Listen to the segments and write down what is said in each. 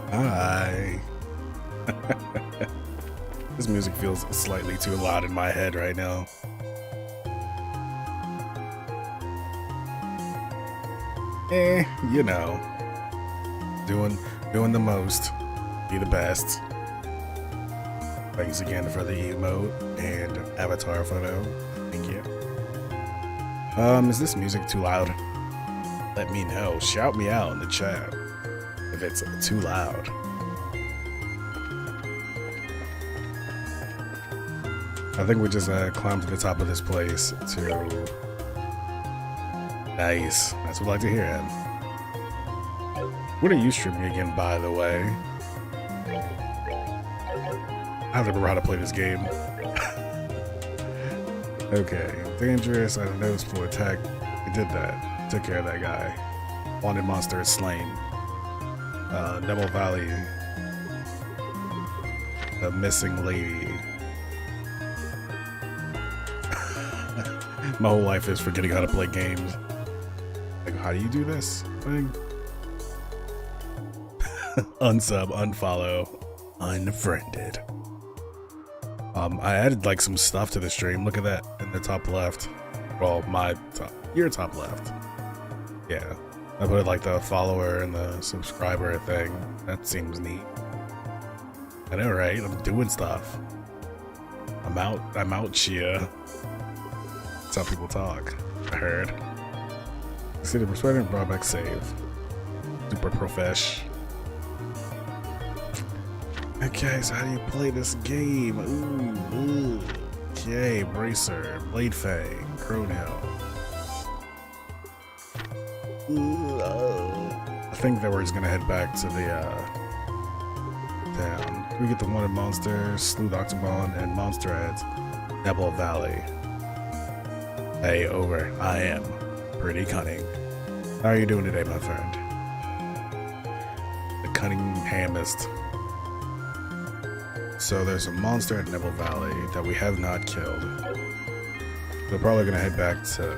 Hi. This music feels slightly too loud in my head right now. You know, doing the most, be the best. Thanks again for the emote and avatar photo. Thank you. Is this music too loud? Let me know. Shout me out in the chat if it's too loud. I think we just climbed to the top of this place to... Nice. That's what I like to hear. What are you streaming again, by the way? I have to remember how to play this game. Okay. Dangerous. I know it's full attack. We did that. Took care of that guy. Wanted monster is slain. Neville Valley. The missing lady. My whole life is forgetting how to play games. Like, how do you do this thing? Unsub, unfollow, unfriended. I added like some stuff to the stream. Look at that in the top left. Well, my top, your top left. Yeah, I put like the follower and the subscriber thing. That seems neat. I know, right? I'm doing stuff. I'm out, Chia. That's how people talk. I heard. See the perspective and brought back save. Super profesh. Okay, so how do you play this game? Ooh. Okay, Bracer, Blade Fang, Cronehill. I think that we're just gonna head back to the town. We get the wanted monsters, Sleuth Octobon, and monster at Nebel Valley. Hey, over. I am pretty cunning. How are you doing today, my friend? The Cunninghamist. So there's a monster at Nebel Valley that we have not killed. We're probably gonna head back to...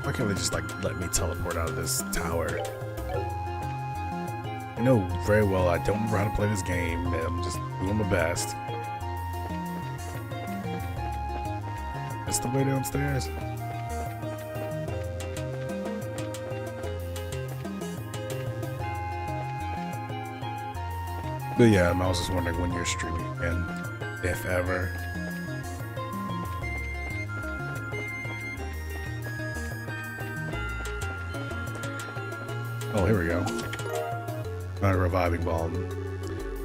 Why can't they just like let me teleport out of this tower? I know very well I don't remember how to play this game, and I'm just doing my best. Is the way downstairs? But yeah, I was just wondering when you're streaming again, if ever. Oh, here we go. A reviving balm.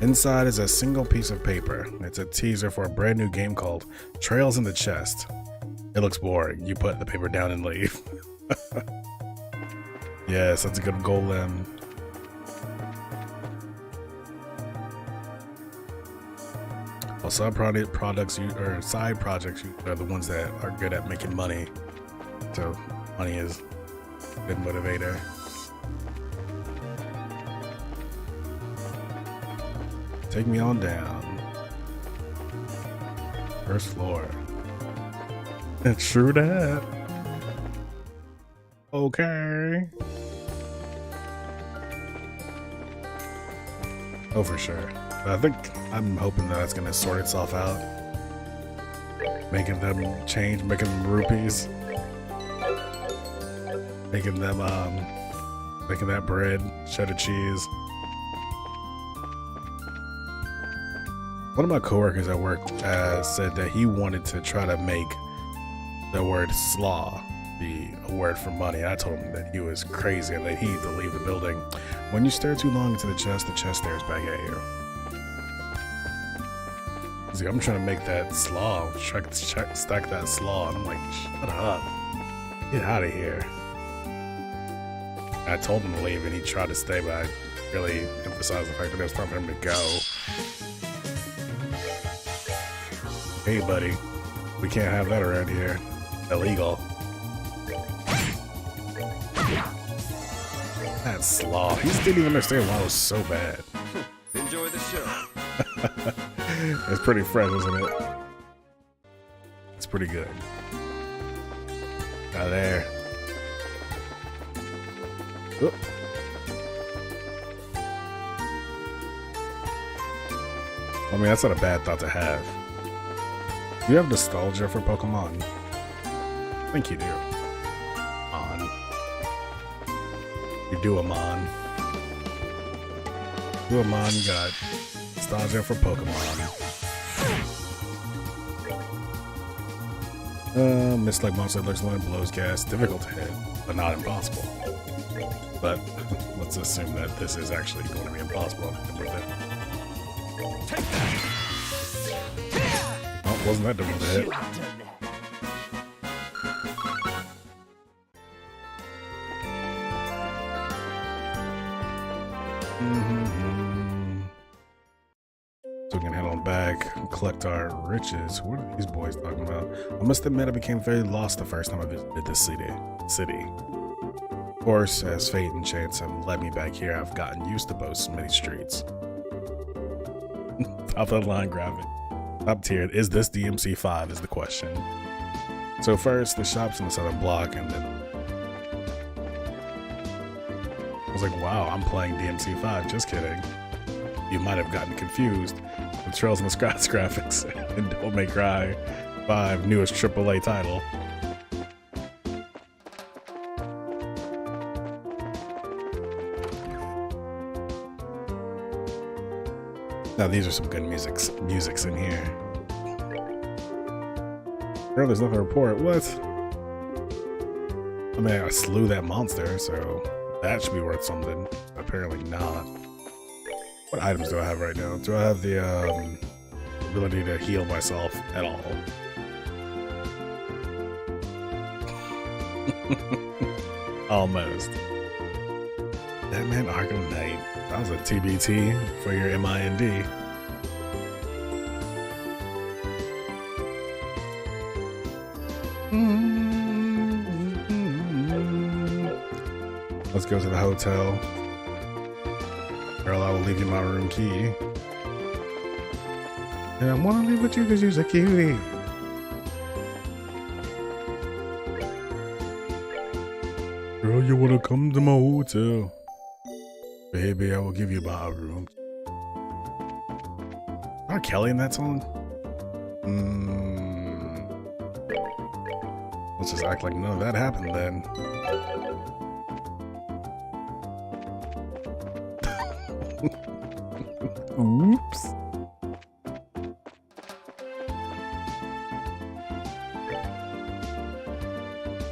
Inside is a single piece of paper. It's a teaser for a brand new game called Trails in the Chest. It looks boring. You put the paper down and leave. Yes, that's a good golem. Well, side projects are the ones that are good at making money. So money is a good motivator. Take me on down. First floor. True that. Okay. Oh, for sure. I'm hoping that it's gonna sort itself out. Making them change, making them rupees. Making that bread, cheddar cheese. One of my coworkers at work said that he wanted to try to make the word slaw be a word for money. I told him that he was crazy and that he had to leave the building. When you stare too long into the chest stares back at you. He's like, I'm trying to make that slaw, stack that slaw, and I'm like, shut up, get out of here. And I told him to leave, and he tried to stay, but I really emphasized the fact that it was time for him to go. Hey, buddy, we can't have that around here. Illegal. That slaw. He just didn't even understand why it was so bad. Enjoy the show. It's pretty fresh, isn't it? It's pretty good. Out there. Oop. I mean, that's not a bad thought to have. Do you have nostalgia for Pokemon? I think you do. You do, Amon. You, Amon, got nostalgia for Pokemon. Mist like monster looks one blows gas, difficult to hit, but not impossible. But let's assume that this is actually going to be impossible. Oh, wasn't that difficult to hit? So we can head on back and collect our riches. What are these boys talking about? I must admit I became very lost the first time I visited this city. Of course, as fate and chance have led me back here, I've gotten used to both many streets. Top of the line graphic. Top tiered. Is this DMC5 is the question. So first, the shop's in the southern block, and then I was like, wow, I'm playing DMC5. Just kidding. You might have gotten confused with Trails in the Scratch graphics and Don't Make Cry 5 newest AAA title. Now these are some good musics in here. Girl, there's nothing to report. What? I mean, I slew that monster, so that should be worth something. Apparently not. What items do I have right now? Do I have the ability to heal myself at all? Almost. Batman Arkham Knight. That was a TBT for your MIND. Let's go to the hotel. Girl, I will leave you my room key. And I want to leave with you because you're a cutie. Girl, you want to come to my hotel? Baby, I will give you my room. R. Kelly in that song? Let's just act like none of that happened then. Oops.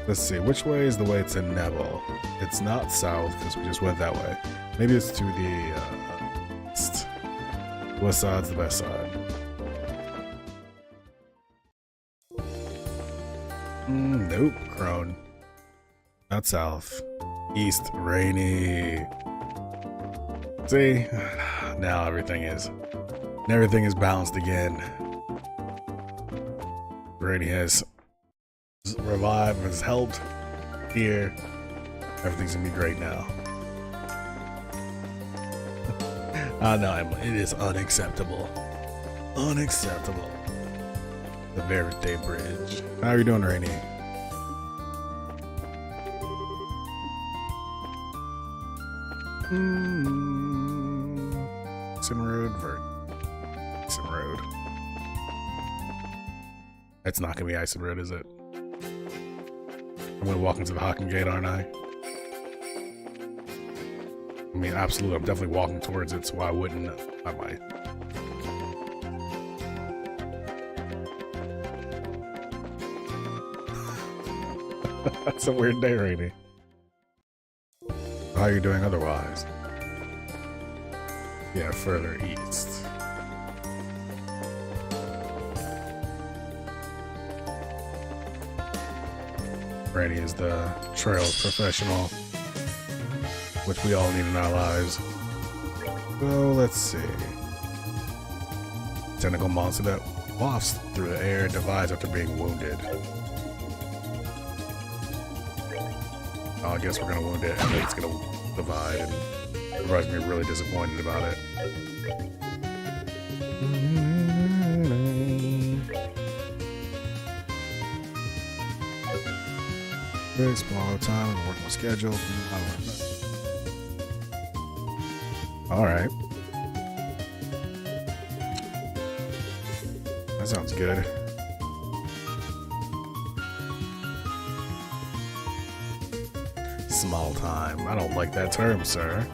Let's see, which way is the way to Neville? It's not south, because we just went that way. Maybe it's to the east. West side's the best side. Nope, Crone. Not south. East, rainy. See? Now everything is balanced again. Rainy has revived, has helped here. Everything's gonna be great now. No, it is unacceptable. Unacceptable. The Verite Bridge. How are you doing, Rainy? Ison Road, Ison Road. It's not gonna be Ison Road, is it? I'm gonna walk into the Hawking Gate, aren't I? I mean, absolutely. I'm definitely walking towards it, so why wouldn't I might? That's a weird day, Rainy. How are you doing otherwise? Yeah, further east. Rainy is the trails professional, which we all need in our lives. So let's see. Tentacle monster that wafts through the air divides after being wounded. Oh, I guess we're gonna wound it and then it's gonna divide, and everybody's gonna be really disappointed about it. Very small time and work my schedule. Alright. that sounds good. Small time. I don't like that term, sir.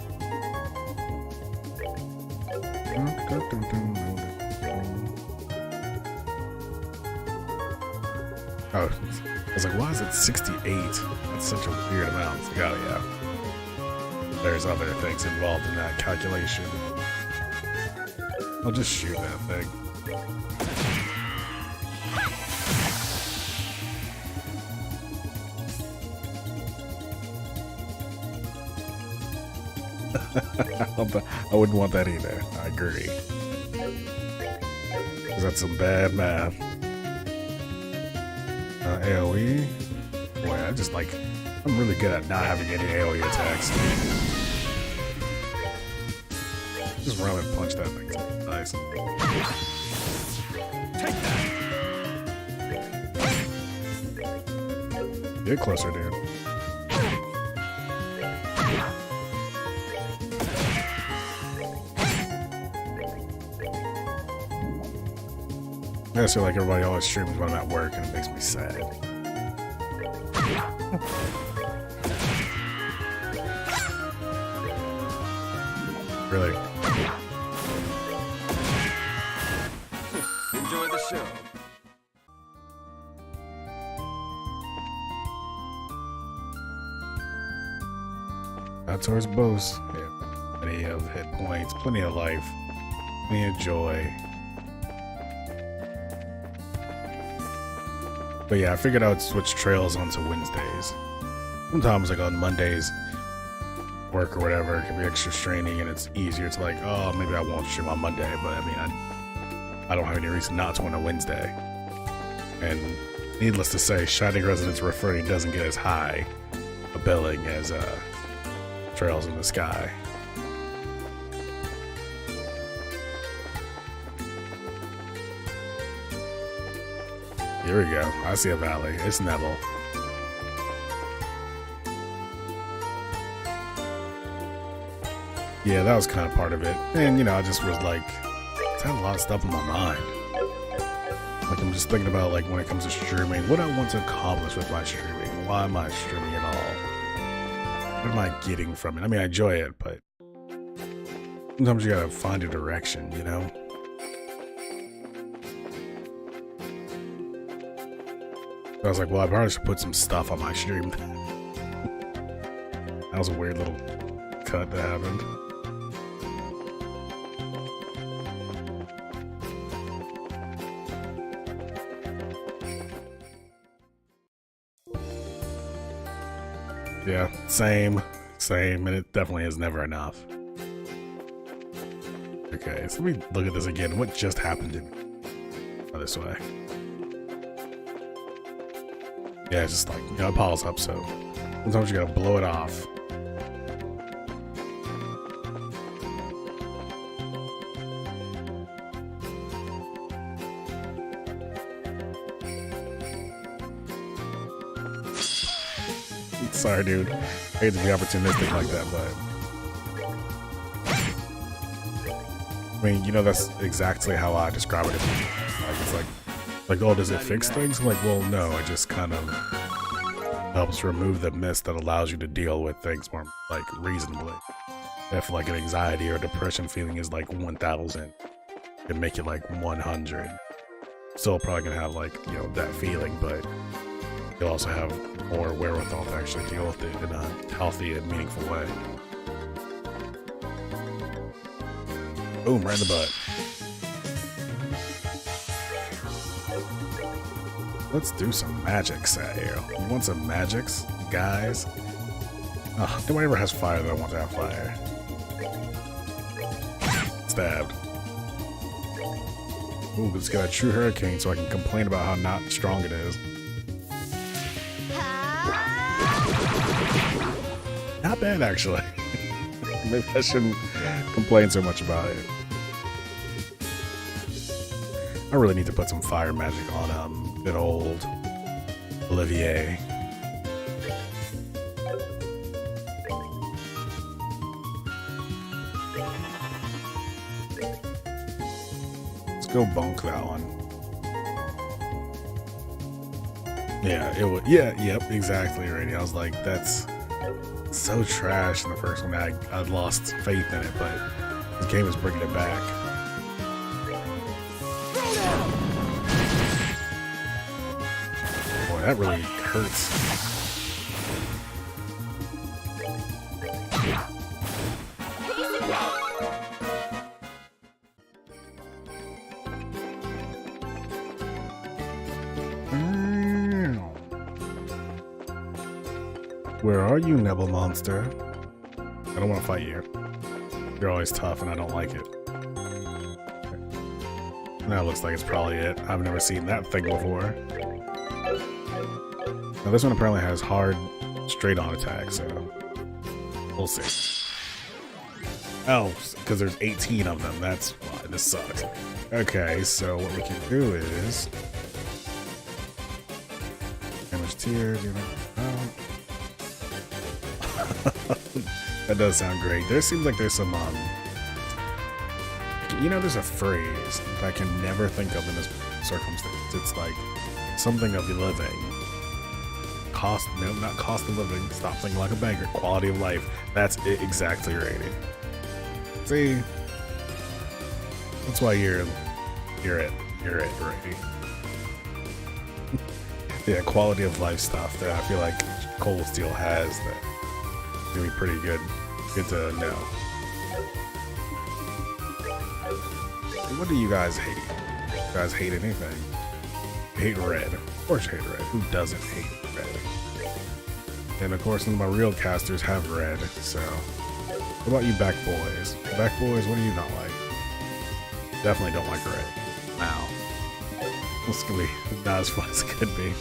Oh, I was like, why is it 68? That's such a weird amount. It's like, oh yeah. There's other things involved in that calculation. I'll just shoot that thing. I wouldn't want that either. I agree. 'Cause that's some bad math. AoE? Boy, I'm really good at not having any AoE attacks. Just run and punch that thing. Nice. Take that. Get closer, dude. I just feel like everybody always streams when I'm at work, and it makes me sad. Really? Enjoy the show. Not towards boast. Yeah. Plenty of hit points, plenty of life, plenty of joy. But yeah, I figured I would switch trails onto Wednesdays. Sometimes, like on Mondays, work or whatever, it can be extra straining, and it's easier to like, oh, maybe I won't stream on Monday. But I mean, I don't have any reason not to on a Wednesday. And needless to say, Shining Resonance Refrain doesn't get as high a billing as Trails in the Sky. Here we go. I see a valley. It's Neville. Yeah, that was kind of part of it. And, you know, I just was like, I had a lot of stuff in my mind. Like, I'm just thinking about, like, when it comes to streaming, what I want to accomplish with my streaming. Why am I streaming at all? What am I getting from it? I mean, I enjoy it, but sometimes you gotta find a direction, you know? I was like, well, I probably should put some stuff on my stream. That was a weird little cut that happened. Yeah, same, and it definitely is never enough. Okay, so let me look at this again. What just happened in this way? Yeah, it's just like, you know, it piles up, so sometimes you gotta blow it off. Sorry, dude. I hate to be opportunistic like that, but I mean, you know, that's exactly how I describe it. Like, it's like, oh, does it fix things? I'm like, well, no, it just kind of helps remove the mist that allows you to deal with things more, like, reasonably. If, like, an anxiety or depression feeling is, like, 1,000, it can make it, like, 100. Still probably gonna have, like, you know, that feeling, but you'll also have more wherewithal to actually deal with it in a healthy and meaningful way. Boom, right in the butt. Let's do some magics out here. You want some magics, guys? Oh, nobody ever has fire that wants to have fire. Stabbed. Ooh, it's got a true hurricane, so I can complain about how not strong it is. Not bad, actually. Maybe I shouldn't complain so much about it. I really need to put some fire magic on good old Olivier. Let's go bonk that one. Yeah, it would. Yeah, yep, exactly, Rainy. I was like, that's so trash in the first one. I'd lost faith in it, but this game is bringing it back. Boy, that really hurts. Where are you, Nebel Monster? I don't want to fight you. You're always tough and I don't like it. That looks like it's probably it. I've never seen that thing before. Now this one apparently has hard, straight-on attack, so we'll see. Oh, because there's 18 of them. That's why this sucks. Okay, so what we can do is damage tier. That does sound great. There seems like there's some, you know, there's a phrase that I can never think of in this circumstance. It's like something of living. No, not cost of living. Stop thinking like a banker. Quality of life. That's it exactly, Rainy. See? That's why you're it, Rainy. Yeah, quality of life stuff that I feel like Cold Steel has that. Gonna be pretty good. Good to know. What do you guys hate? You guys hate anything? You hate red. Of course you hate red. Who doesn't hate red? And of course none of my real casters have red, so. What about you back boys? Back boys, what do you not like? Definitely don't like red. Wow. This gonna be not as fun as it could be.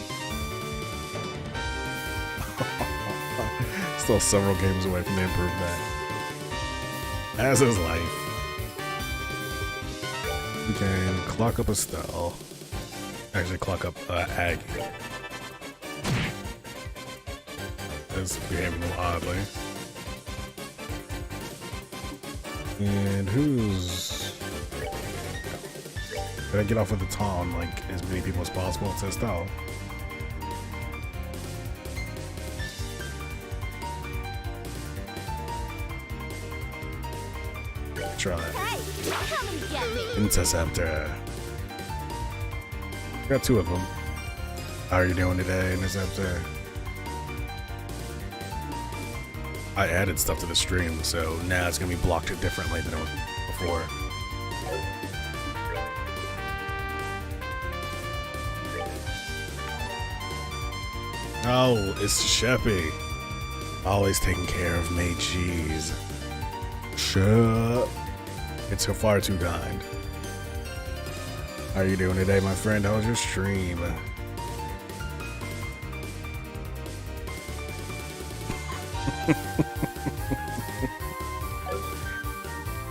Still several games away from the improvement. As is life. We can clock up Estelle. Actually, clock up Aggie. It's behaving a little oddly. And who's... Did I get off with the taunt like as many people as possible to Estelle? Try. Interceptor. Got two of them. How are you doing today, Interceptor? I added stuff to the stream, so now it's gonna be blocked differently than it was before. Oh, it's Sheppy. Always taking care of me, jeez. Shut. It's so far too kind. How are you doing today, my friend? How was your stream?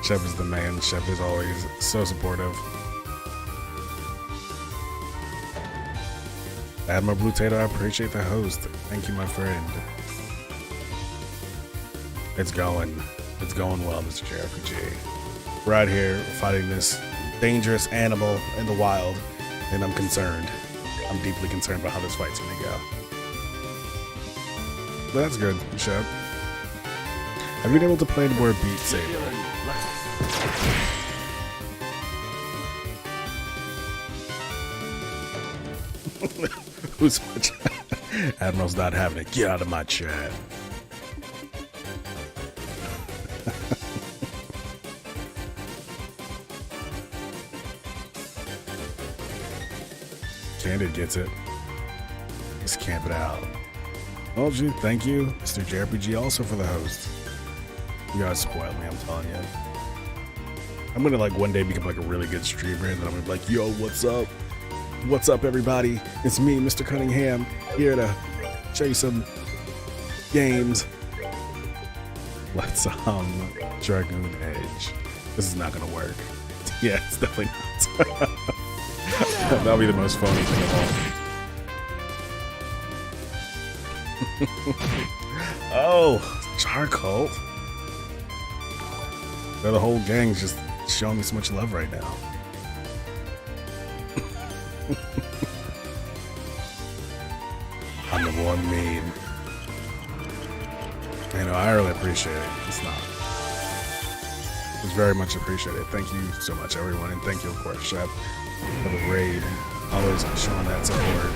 Shep is the man. Shep is always so supportive. Admiral Blue Tato, I appreciate the host. Thank you, my friend. It's going well, Mr. JRPG. We're out here fighting this dangerous animal in the wild, and I'm concerned. I'm deeply concerned about how this fight's gonna go. But that's good, Shep. Have you been able to play the board Beat Saber? Who's much? Admiral's not having it. Get out of my chat. Candid gets it. Just camp it out. Told you. Thank you, Mr. JRPG, also for the host. You guys spoiled me, I'm telling you. I'm gonna like one day become like a really good streamer, and then I'm gonna be like, yo, what's up? What's up, everybody? It's me, Mr. Cunningham, here to show you some games. Let's Dragoon Edge. This is not gonna work. Yeah, it's definitely not. That'll be the most funny thing of all. Oh, Charcoal. The whole gang's just showing me so much love right now. evil and mean. You know, I really appreciate it. It's not. It's very much appreciated. Thank you so much, everyone, and thank you, of course, Shep, for the raid. Always showing that support.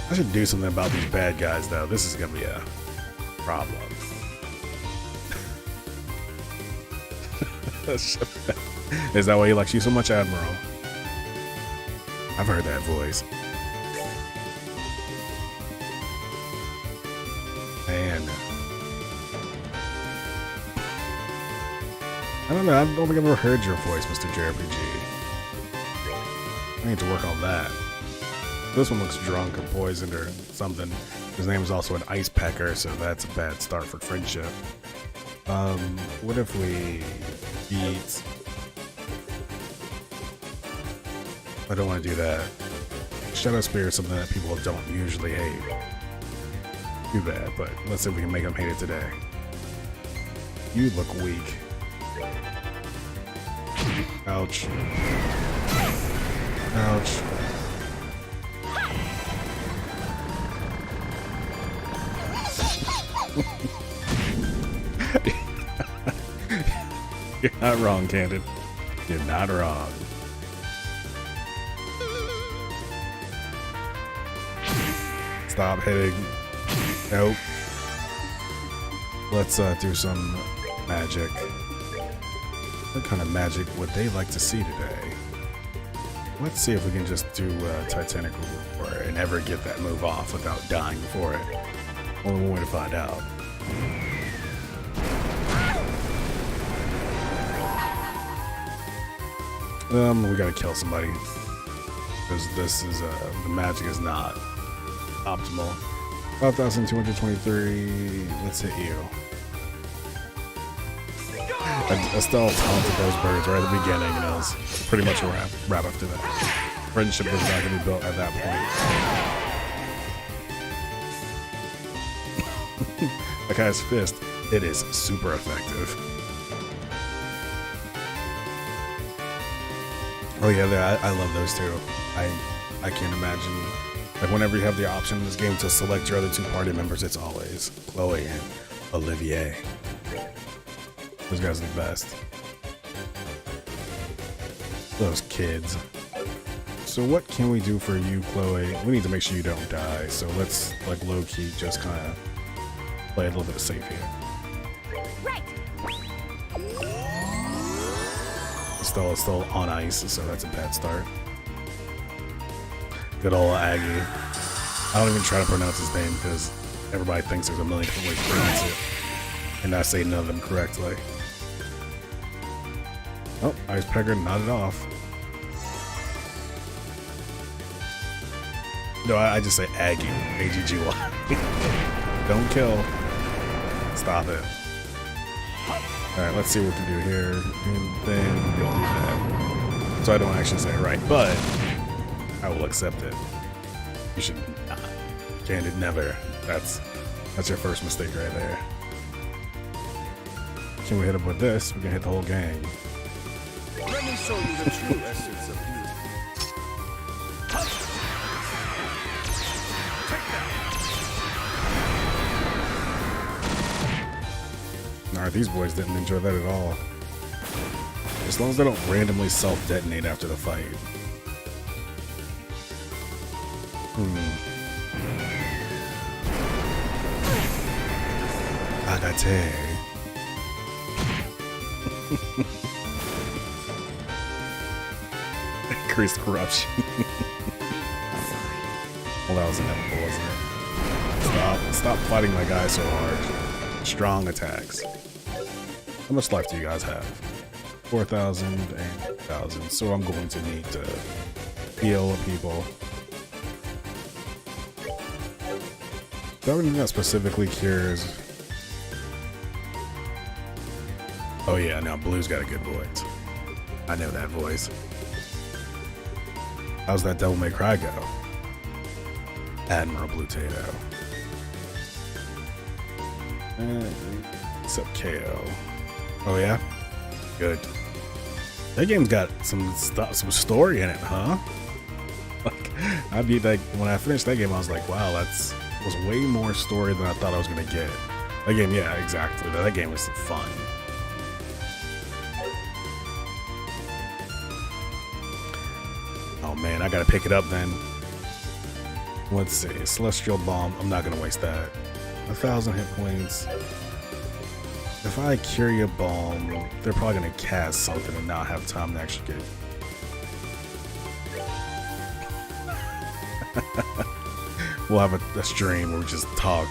I should do something about these bad guys, though. This is gonna be a problem. Is that why he likes you so much, Admiral? I've heard that voice. Man. I don't know, I don't think I've ever heard your voice, Mr. JRPG. I need to work on that. This one looks drunk or poisoned or something. His name is also an ice pecker, so that's a bad start for friendship. What if we beat... I don't want to do that. Shadow Spear is something that people don't usually hate. Too bad, but let's see if we can make them hate it today. You look weak. Ouch. Ouch. You're not wrong, Candid. You're not wrong. Stop hitting. Nope. Let's do some magic. What kind of magic would they like to see today? Let's see if we can just do Titanic Roar and never get that move off without dying for it. Only one way to find out. We gotta kill somebody. Because this is, the magic is not optimal. 5,223, let's hit you. I still taunted those birds right at the beginning, and it was pretty much a wrap after that. Friendship was not gonna be built at that point. That guy's fist, it is super effective. Oh yeah, I love those two. I can't imagine, like whenever you have the option in this game to select your other two party members, it's always Chloe and Olivier. Those guys are the best. Those kids. So what can we do for you, Chloe? We need to make sure you don't die, so let's like low-key just kind of play a little bit safe here. Right. Still on ice, so that's a bad start. Good old Aggie. I don't even try to pronounce his name because everybody thinks there's a million different ways to pronounce it, and I say none of them correctly. Oh, Ice Pecker nodded off. No, I just say Aggie. A-G-G-Y. Don't kill. Stop it. Alright, let's see what we can do here. And then we'll do that. So I don't actually say it right, but I will accept it. You should not. Candid, never. That's your first mistake right there. Can we hit him with this? We can hit the whole gang. Let me show you the true essence of beauty. Alright, these boys didn't enjoy that at all. As long as they don't randomly self-detonate after the fight. Agate. Increased corruption. Well, that was inevitable, wasn't it? Stop fighting my guy so hard. Strong attacks. How much life do you guys have? 4,000 and 1,000. So I'm going to need to heal people. Something that specifically cures. Oh yeah, now Blue's got a good voice. I know that voice. How's that Devil May Cry go? Admiral Blue Tato. Except KO. Oh yeah? Good. That game's got some stuff, some story in it, huh? Like, I beat that when I finished that game. I was like, wow, was way more story than I thought I was gonna get. That game, yeah, exactly. That game was fun. Oh man, I gotta pick it up then. Let's see, Celestial Bomb. I'm not gonna waste that. 1,000 hit points. If I Curia Bomb, they're probably gonna cast something and not have time to actually get. We'll have a stream where we just talk.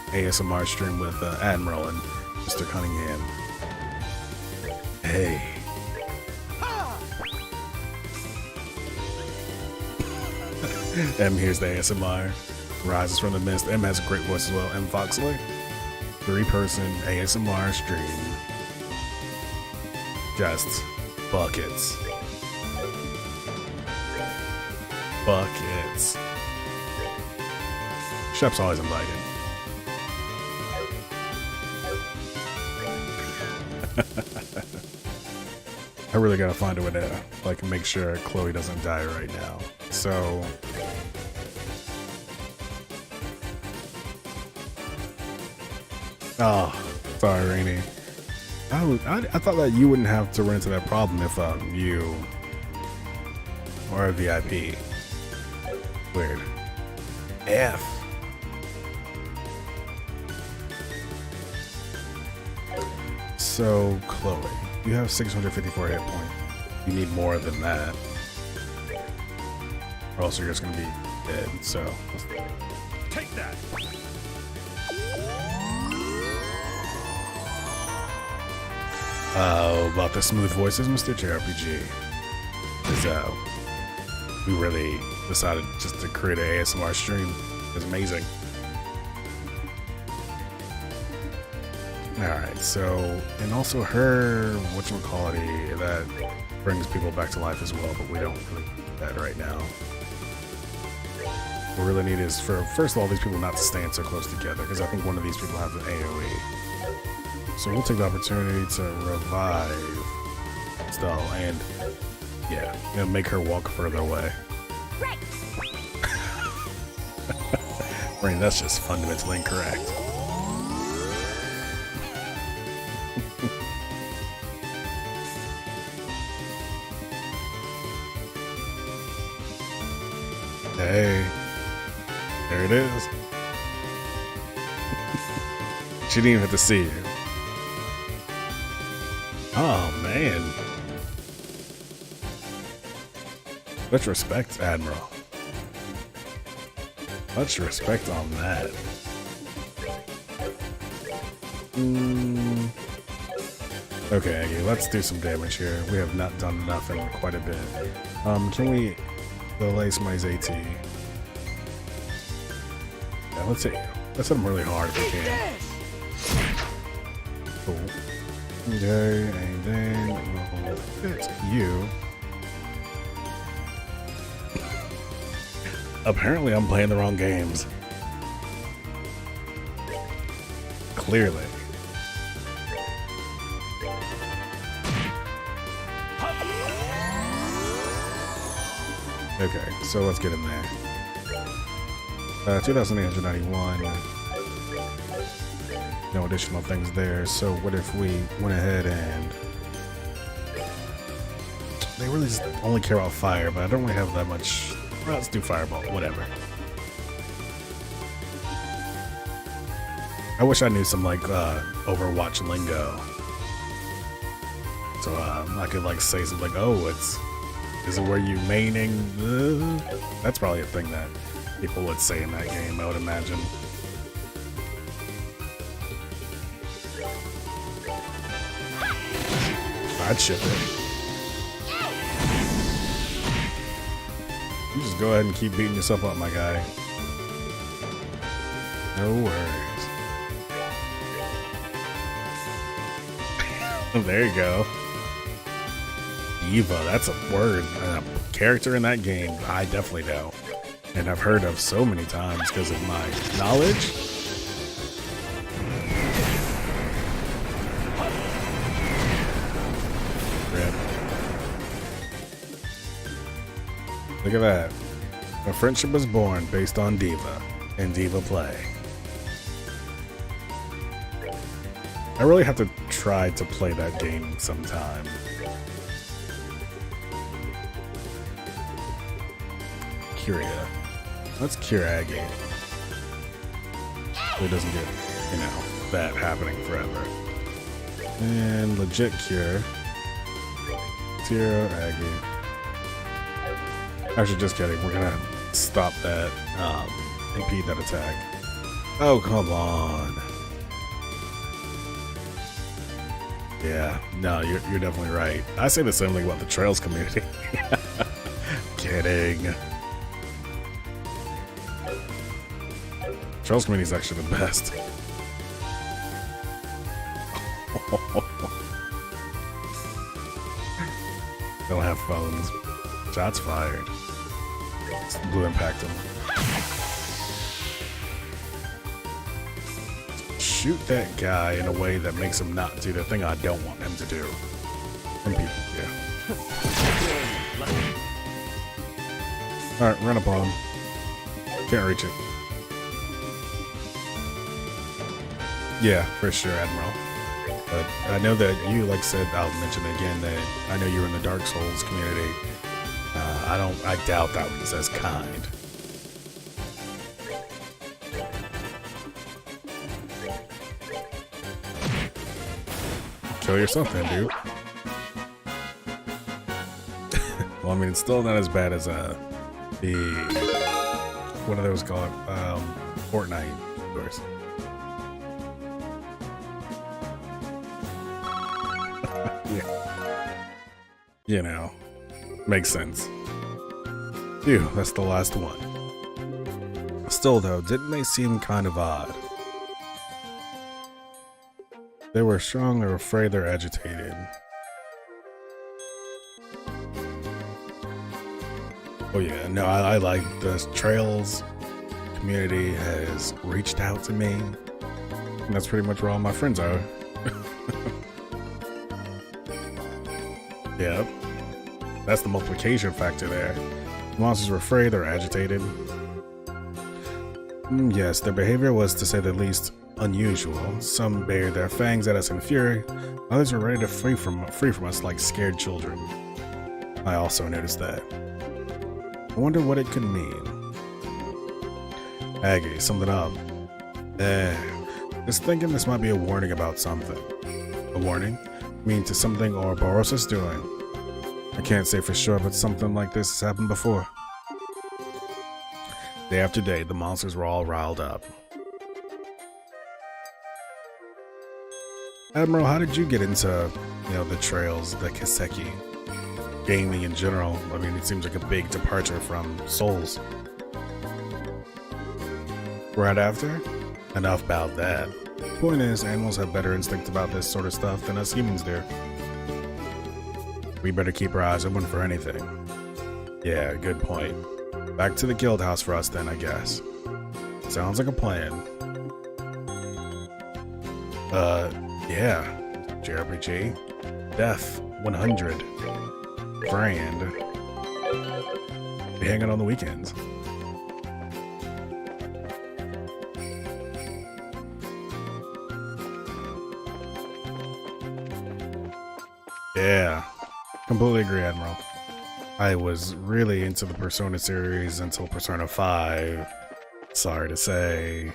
ASMR stream with Admiral and Mr. Cunningham. Hey. M here's the ASMR. Rises from the mist. M has a great voice as well. M Foxley. 3-person ASMR stream. Just buckets. Buckets. Shep's always invited. I really gotta find a way to like make sure Chloe doesn't die right now. So oh, sorry, Rainy. I thought that you wouldn't have to run into that problem if you or a VIP. Weird. F. So, Chloe, you have 654 hit points. You need more than that. Or else you're just gonna be dead, so. Take that! About the smooth voices, Mr. JRPG. Because, we really decided just to create an ASMR stream. It's amazing. Alright, so, and also her, whatchamacallit, that brings people back to life as well, but we don't really need that right now. What we really need is for, first of all, these people not to stand so close together, because I think one of these people has an AoE. So we'll take the opportunity to revive Stella, and, yeah, you know, make her walk further away. Right. Rain, that's just fundamentally incorrect. Hey, there it is. She didn't even have to see you. Oh, man. Much respect, Admiral. Much respect on that. Okay, let's do some damage here. We have not done enough in quite a bit. Can we delay somebody's AT? Yeah, let's hit them really hard if we can. Cool. Okay, and then we'll hit you. Apparently I'm playing the wrong games. Clearly. Okay, so let's get in there. 2,891. No additional things there. So what if we went ahead and... They really just only care about fire, but I don't really have that much... Well, let's do fireball, whatever. I wish I knew some like Overwatch lingo. So I could like say something like, oh, is it where you maining? That's probably a thing that people would say in that game, I would imagine. I'd ship it. You just go ahead and keep beating yourself up, my guy. No worries. There you go. Eva, that's a word, a character in that game I definitely know. And I've heard of so many times because of my knowledge. Rip. Look at that. A friendship was born based on Diva and Diva play. I really have to try to play that game sometime. Kyria. Let's cure Aggie. So it doesn't get, you know, that happening forever. And legit cure. Zero Aggie. Actually, just kidding. We're gonna stop that, impede that attack. Oh, come on. Yeah, no, you're definitely right. I say the same thing about the Trails community. Kidding. Trails community is actually the best. They'll have phones. Shots fired. Blue impact him. Shoot that guy in a way that makes him not do the thing I don't want him to do. And people do. Alright, run up on him. Can't reach it. Yeah, for sure, Admiral. But I know that you, like said, I'll mention again that I know you're in the Dark Souls community. I doubt that was as kind. Kill yourself then, dude. Well, I mean, it's still not as bad as the what are those called? Fortnite, of course. Yeah. You know, makes sense. Phew, that's the last one. Still, though, didn't they seem kind of odd? They were strong or afraid they're agitated. Oh yeah, no, I like the Trails community has reached out to me. And that's pretty much where all my friends are. Yep. That's the multiplication factor there. Monsters were afraid or agitated. Yes, their behavior was, to say the least, unusual. Some bared their fangs at us in fury, others were ready to free from us like scared children. I also noticed that. I wonder what it could mean. Aggie, something up. Just thinking this might be a warning about something. A warning? Mean to something Ouroboros is doing. I can't say for sure, but something like this has happened before. Day after day, the monsters were all riled up. Admiral, how did you get into, the Trails, the Kiseki, gaming in general? I mean, it seems like a big departure from Souls. Right after? Enough about that. Point is, animals have better instinct about this sort of stuff than us humans do. We better keep our eyes open for anything. Yeah, good point. Back to the guild house for us then, I guess. Sounds like a plan. Yeah. JRPG. Death. 100. Grand. Be hanging on the weekends. Yeah. Completely agree, Admiral. I was really into the Persona series until Persona 5. Sorry to say.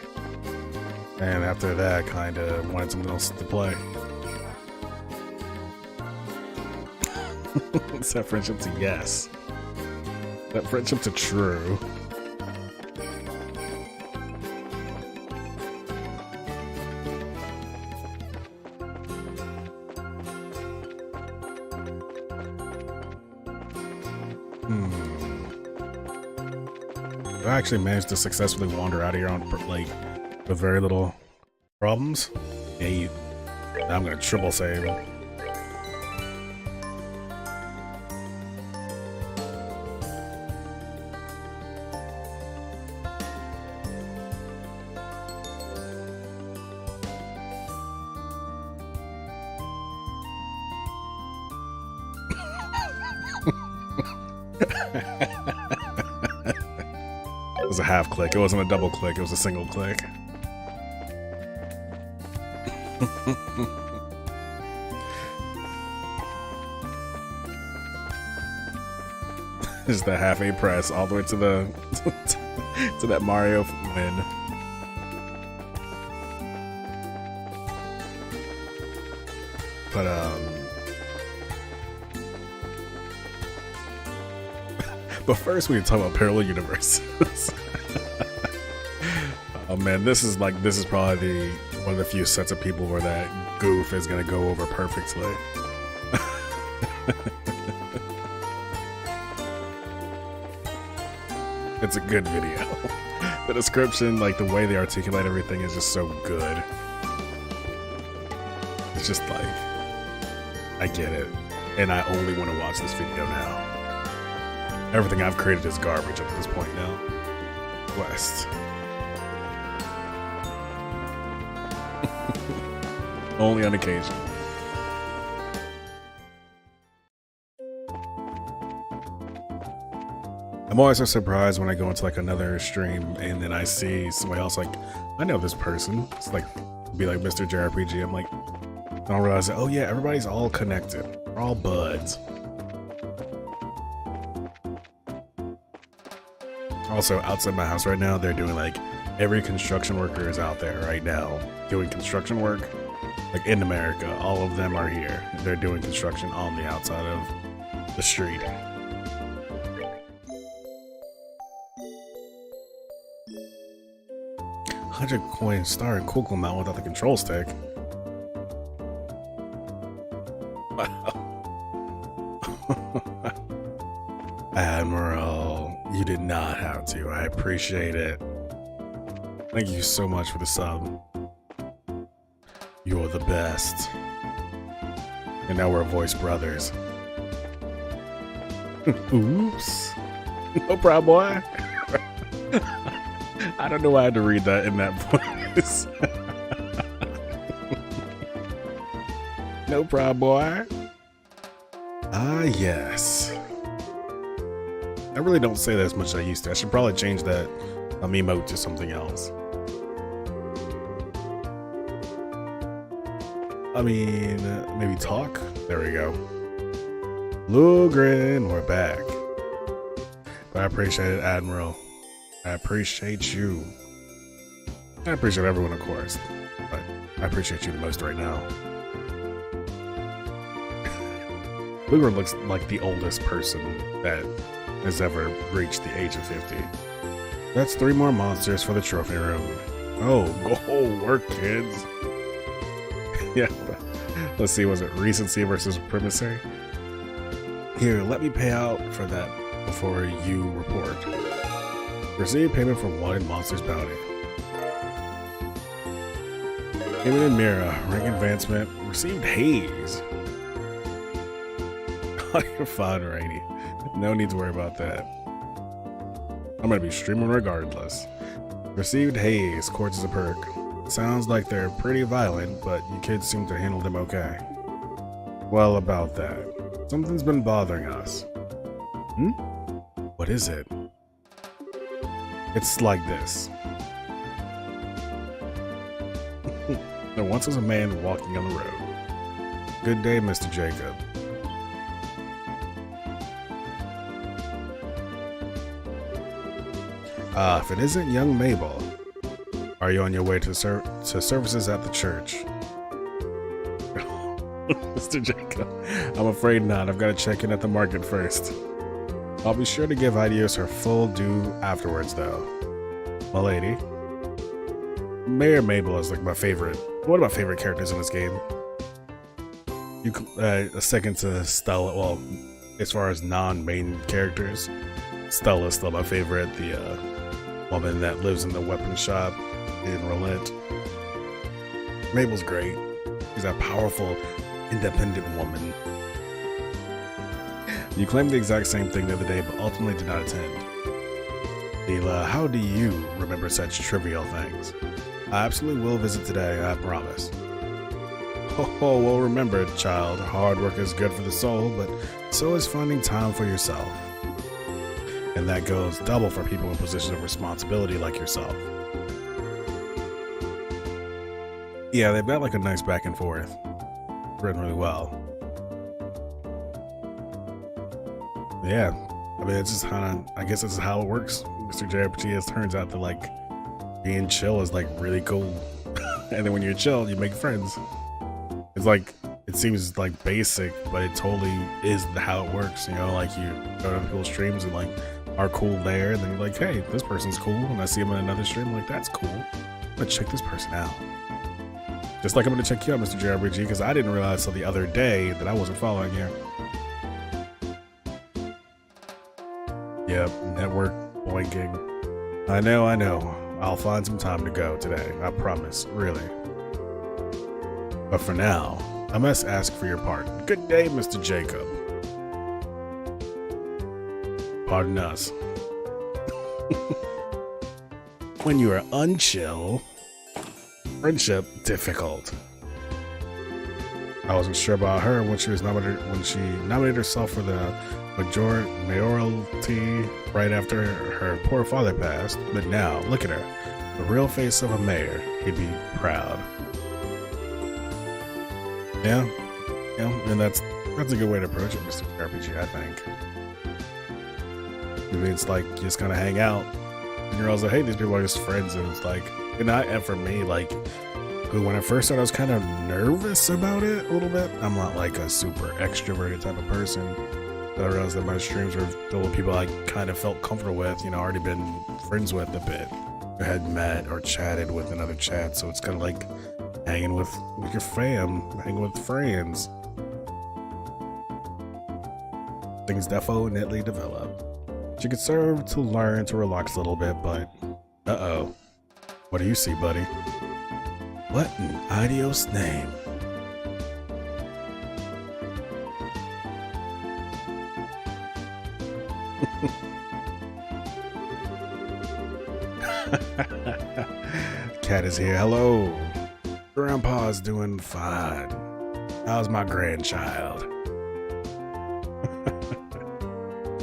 And after that, kinda wanted something else to play. Is that friendship to yes? That friendship to true? I actually managed to successfully wander out of here on with very little problems. Yeah, I'm gonna triple save. was a half click. It wasn't a double click. It was a single click. Just the half A press all the way to the to that Mario win. But but first we talk about parallel universes. Oh man, this is probably one of the few sets of people where that goof is gonna go over perfectly. It's a good video. The description, like the way they articulate everything is just so good. It's just like, I get it. And I only want to watch this video now. Everything I've created is garbage at this point now. West. Only on occasion. I'm always so surprised when I go into like another stream and then I see somebody else like, I know this person. It's like, be like Mr. JRPG. I'm like, I don't realize that, oh yeah, everybody's all connected. We're all buds. Also, outside my house right now, they're doing like, every construction worker is out there right now doing construction work. Like in America, all of them are here. They're doing construction on the outside of the street. $100 star and Cool Mount without the control stick. Wow. Admiral, you did not have to. I appreciate it. Thank you so much for the sub. You're the best. And now we're voice brothers. Oops. No problem, boy. I don't know why I had to read that in that voice. No problem, boy. Ah, yes. I really don't say that as much as I used to. I should probably change that emote to something else. I mean, maybe talk? There we go. Lugrin, we're back. But I appreciate it, Admiral. I appreciate you. I appreciate everyone, of course, but I appreciate you the most right now. Lugrin looks like the oldest person that has ever reached the age of 50. That's 3 more monsters for the trophy room. Oh, go work, kids. Yeah, let's see, was it recency versus primacy? Here, let me pay out for that before you report. Receive payment for 1 monster's bounty. Payment in Mira, rank advancement, received haze. Oh, you're fine, Rainy. No need to worry about that. I'm gonna be streaming regardless. Received haze, courts as a perk. Sounds like they're pretty violent, but you kids seem to handle them okay. Well, about that. Something's been bothering us. What is it? It's like this. There once was a man walking on the road. Good day, Mr. Jacob. If it isn't young Mabel. Are you on your way to services at the church? Mr. Jacob, I'm afraid not. I've got to check in at the market first. I'll be sure to give Idios her full due afterwards, though. My lady. Mayor Mabel is like my favorite. One of my favorite characters in this game. A second to Stella. Well, as far as non-main characters, Stella's still my favorite. The woman that lives in the weapon shop in Relent. Mabel's great. She's a powerful, independent woman. You claimed the exact same thing the other day, but ultimately did not attend. Leela, how do you remember such trivial things? I absolutely will visit today, I promise. Oh, well remember, child, hard work is good for the soul, but so is finding time for yourself. And that goes double for people in positions of responsibility like yourself. Yeah, they've got like a nice back and forth. Written really well. Yeah, I mean, it's just kind of, I guess this is how it works. Mr. JRPG, it turns out that like being chill is like really cool. And then when you're chill, you make friends. It's like, it seems like basic, but it totally is how it works. You know, like you go to people's streams and like are cool there, and then you're like, hey, this person's cool. And I see them in another stream, I'm like, that's cool. I'm gonna check this person out. Just like I'm gonna check you out, Mr. JRPG, because I didn't realize till the other day that I wasn't following you. Yep, network boinking. I know. I'll find some time to go today. I promise, really. But for now, I must ask for your pardon. Good day, Mr. Jacob. Pardon us. When you are unchill, friendship difficult. I wasn't sure about her when she nominated herself for the mayoralty right after her poor father passed, but now look at her, the real face of a mayor. He'd be proud. Yeah, and that's a good way to approach it, Mr. RPG, I think. Maybe it's like you just kind of hang out, and you're also, hey, these people are just friends, and it's like, and for me, like, when I first started, I was kind of nervous about it a little bit. I'm not like a super extroverted type of person. But I realized that my streams were filled with people I kind of felt comfortable with, you know, already been friends with a bit, who had met or chatted with in other chats. So it's kind of like hanging with your fam, hanging with friends. Things definitely develop. You could serve to learn to relax a little bit, but uh-oh. What do you see, buddy? What an adios name. Cat is here. Hello. Grandpa's doing fine. How's my grandchild?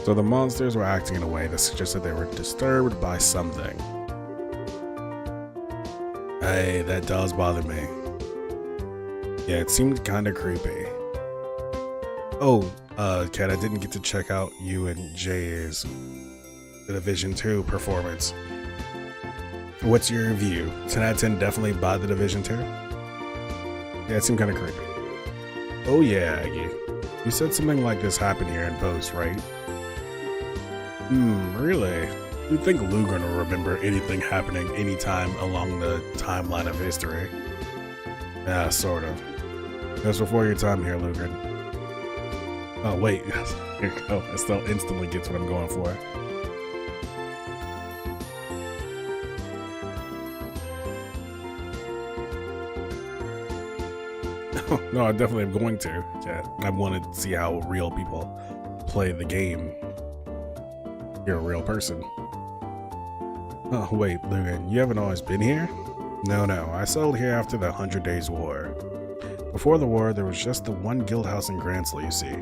So the monsters were acting in a way that suggested they were disturbed by something. Hey, that does bother me. Yeah, it seemed kind of creepy. Oh, Kat, I didn't get to check out you and Jay's The Division 2 performance. What's your review? 10 out of 10 definitely buy The Division 2? Yeah, it seemed kind of creepy. Oh yeah, Aggie. You said something like this happened here in post, right? Really? You'd think Lugren will remember anything happening anytime along the timeline of history. Yeah, sort of. That's before your time here, Lugren. Oh, wait. Here you go. I still instantly gets what I'm going for. No, I definitely am going to. Yeah, I want to see how real people play the game. You're a real person. Oh, wait, Lugan, you haven't always been here? No, I settled here after the 100 Days War. Before the war, there was just the one guild house in Gransel, you see.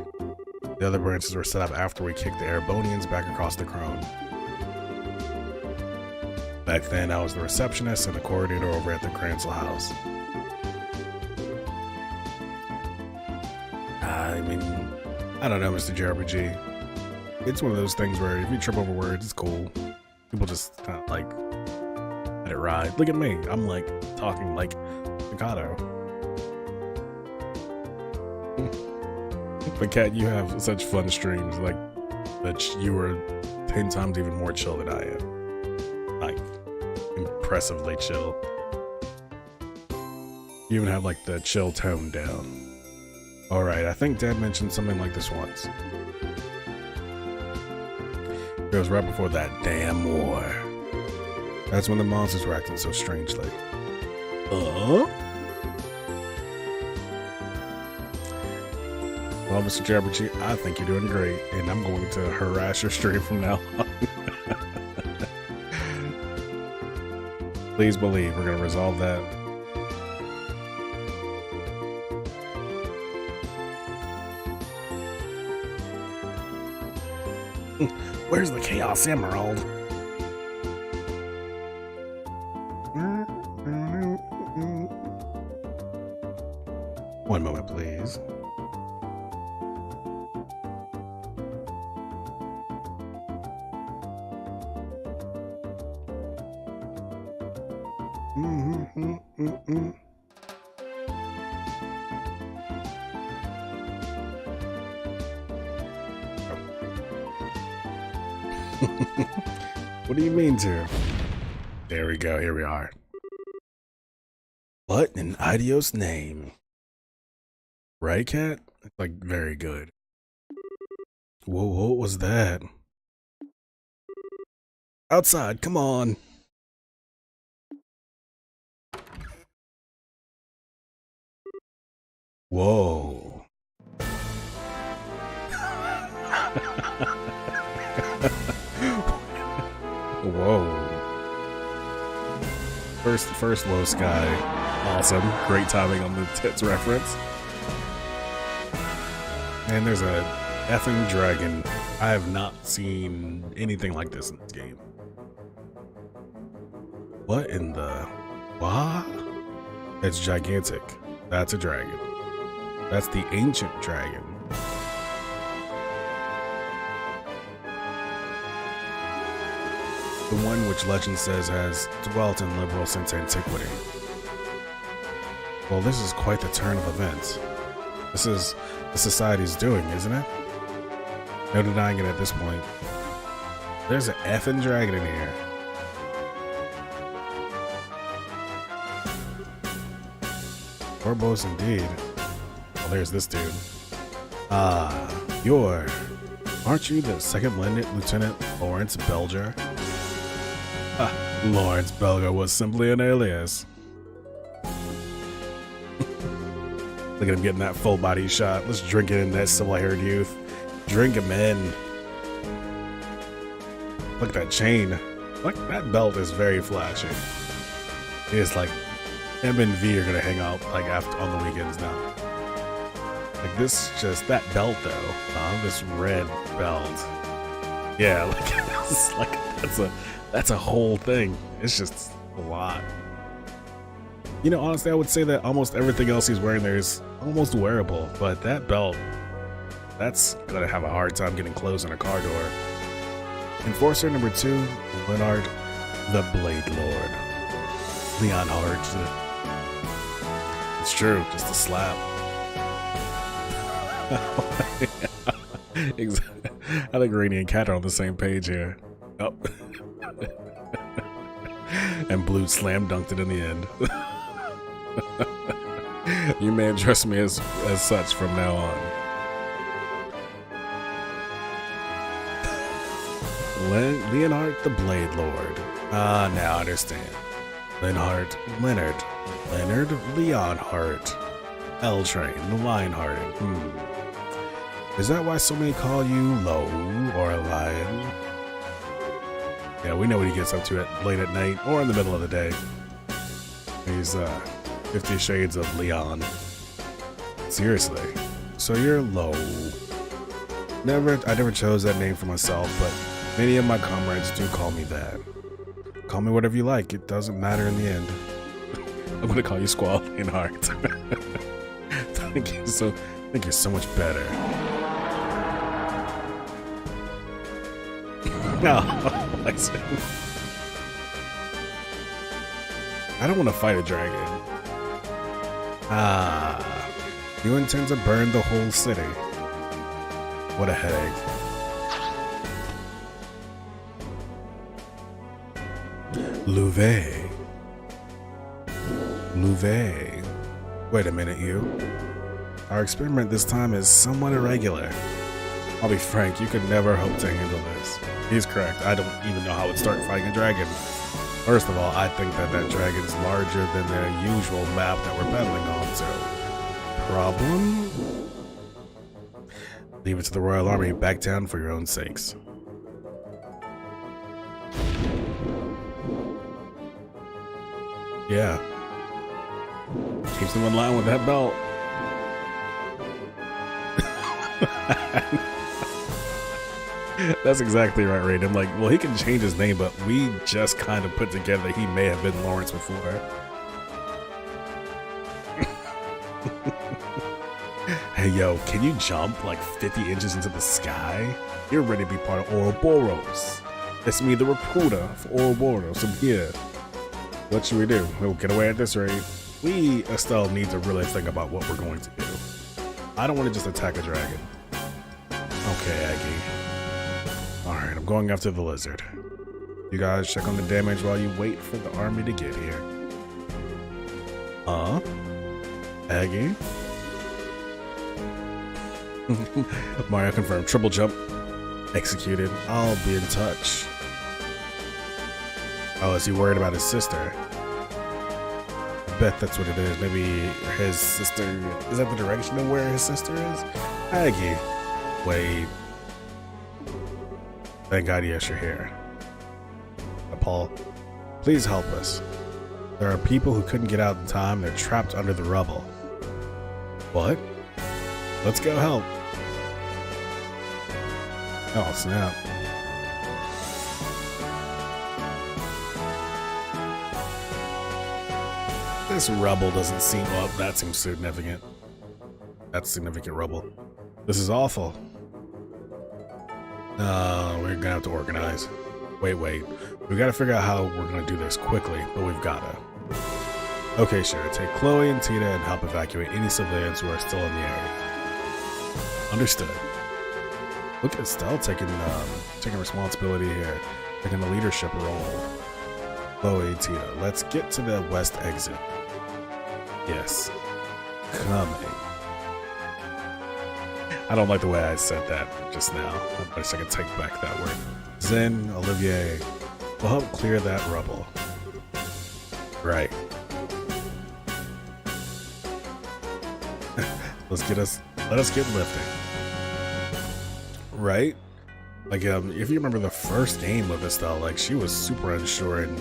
The other branches were set up after we kicked the Erebonians back across the Crone. Back then, I was the receptionist and the coordinator over at the Gransel house. I mean, I don't know, Mr. JRPG. It's one of those things where if you trip over words, it's cool. People just kind of like let it ride. Look at me. I'm like talking like Mikado. But Kat, you have such fun streams, like that you were 10 times even more chill than I am. Like, impressively chill. You even have like the chill tone down. Alright, I think Dad mentioned something like this once. It was right before that damn war. That's when the monsters were acting so strangely. Well, Mr. JRPG, I think you're doing great, and I'm going to harass your stream from now on. Please believe we're going to resolve that. Where's the Chaos Emerald? One moment, please. What do you mean to? There we go. Here we are. What in Idios name? Right, cat? Like, very good. Whoa, what was that? Outside, come on. Whoa. Whoa. First low sky. Awesome. Great timing on the tits reference. And there's a effing dragon. I have not seen anything like this in this game. What in the... What? It's gigantic. That's a dragon. That's the ancient dragon. The one which legend says has dwelt in Liberl since antiquity. Well, this is quite the turn of events. This is the society's doing, isn't it? No denying it at this point. There's an effing dragon in here. Orbos indeed. Well, there's this dude. Aren't you the second Lieutenant Lawrence Belger? Lawrence Belger was simply an alias. Look at him getting that full body shot. Let's drink it in that silver-haired youth. Drink him in. Look at that chain. Look, that belt is very flashy. It is like M and V are gonna hang out like after on the weekends now. Like this, just that belt though. This red belt. Yeah, that's a whole thing. It's just a lot. You know, honestly, I would say that almost everything else he's wearing there is almost wearable, but that belt, that's gonna have a hard time getting closed in a car door. Enforcer number 2, Leonhard the Blade Lord. Leonhard. It's true, just a slap. Exactly. I think Rainy and Cat are on the same page here. Oh. And Blue slam dunked it in the end. You may address me as such from now on. Leonhard the Blade Lord. Now I understand. Leonhard, Leonard, Leonhard. L-Train, the Lionhearted. Is that why so many call you Low or a Lion? Yeah, we know what he gets up to late at night or in the middle of the day. He's 50 Shades of Leon. Seriously. So you're Low. I never chose that name for myself, but many of my comrades do call me that. Call me whatever you like, it doesn't matter in the end. I'm gonna call you Squall Leonhard. Thank you so much better. No, I don't want to fight a dragon. You intend to burn the whole city. What a headache. Louvet. Wait a minute, you. Our experiment this time is somewhat irregular. I'll be frank, you could never hope to handle this. He's correct, I don't even know how to start fighting a dragon. First of all, I think that dragon's larger than the usual map that we're pedaling on, so... Problem? Leave it to the Royal Army, back down for your own sakes. Yeah. Keeps them in line with that belt. That's exactly right, Raiden. I'm like, well, he can change his name, but we just kind of put together that he may have been Lawrence before. Hey, yo, can you jump like 50 inches into the sky? You're ready to be part of Ouroboros. It's me, the recruiter for Ouroboros. I'm here. What should we do? We'll get away at this rate. We, Estelle, need to really think about what we're going to do. I don't want to just attack a dragon. Okay, Aggie. Alright, I'm going after the lizard. You guys check on the damage while you wait for the army to get here. Aggie? Mario confirmed. Triple jump. Executed. I'll be in touch. Oh, is he worried about his sister? I bet that's what it is. Maybe his sister... Is that the direction of where his sister is? Aggie. Wait. Thank God, yes, you're here. Paul, please help us. There are people who couldn't get out in time. They're trapped under the rubble. What? Let's go help. Oh, snap. This rubble doesn't seem up. That seems significant. That's significant rubble. This is awful. We're gonna have to organize. Wait. We gotta figure out how we're gonna do this quickly, but we've gotta. Okay, sure. Take Chloe and Tina and help evacuate any civilians who are still in the area. Understood. Look at Estelle taking responsibility here, taking the leadership role. Chloe, Tina, let's get to the west exit. Yes. Coming. I don't like the way I said that just now. I wish I could take back that word. Zen, Olivier, will help clear that rubble. Right. Let us get lifting. Right? Like, if you remember the first game with Estelle, like, she was super unsure, and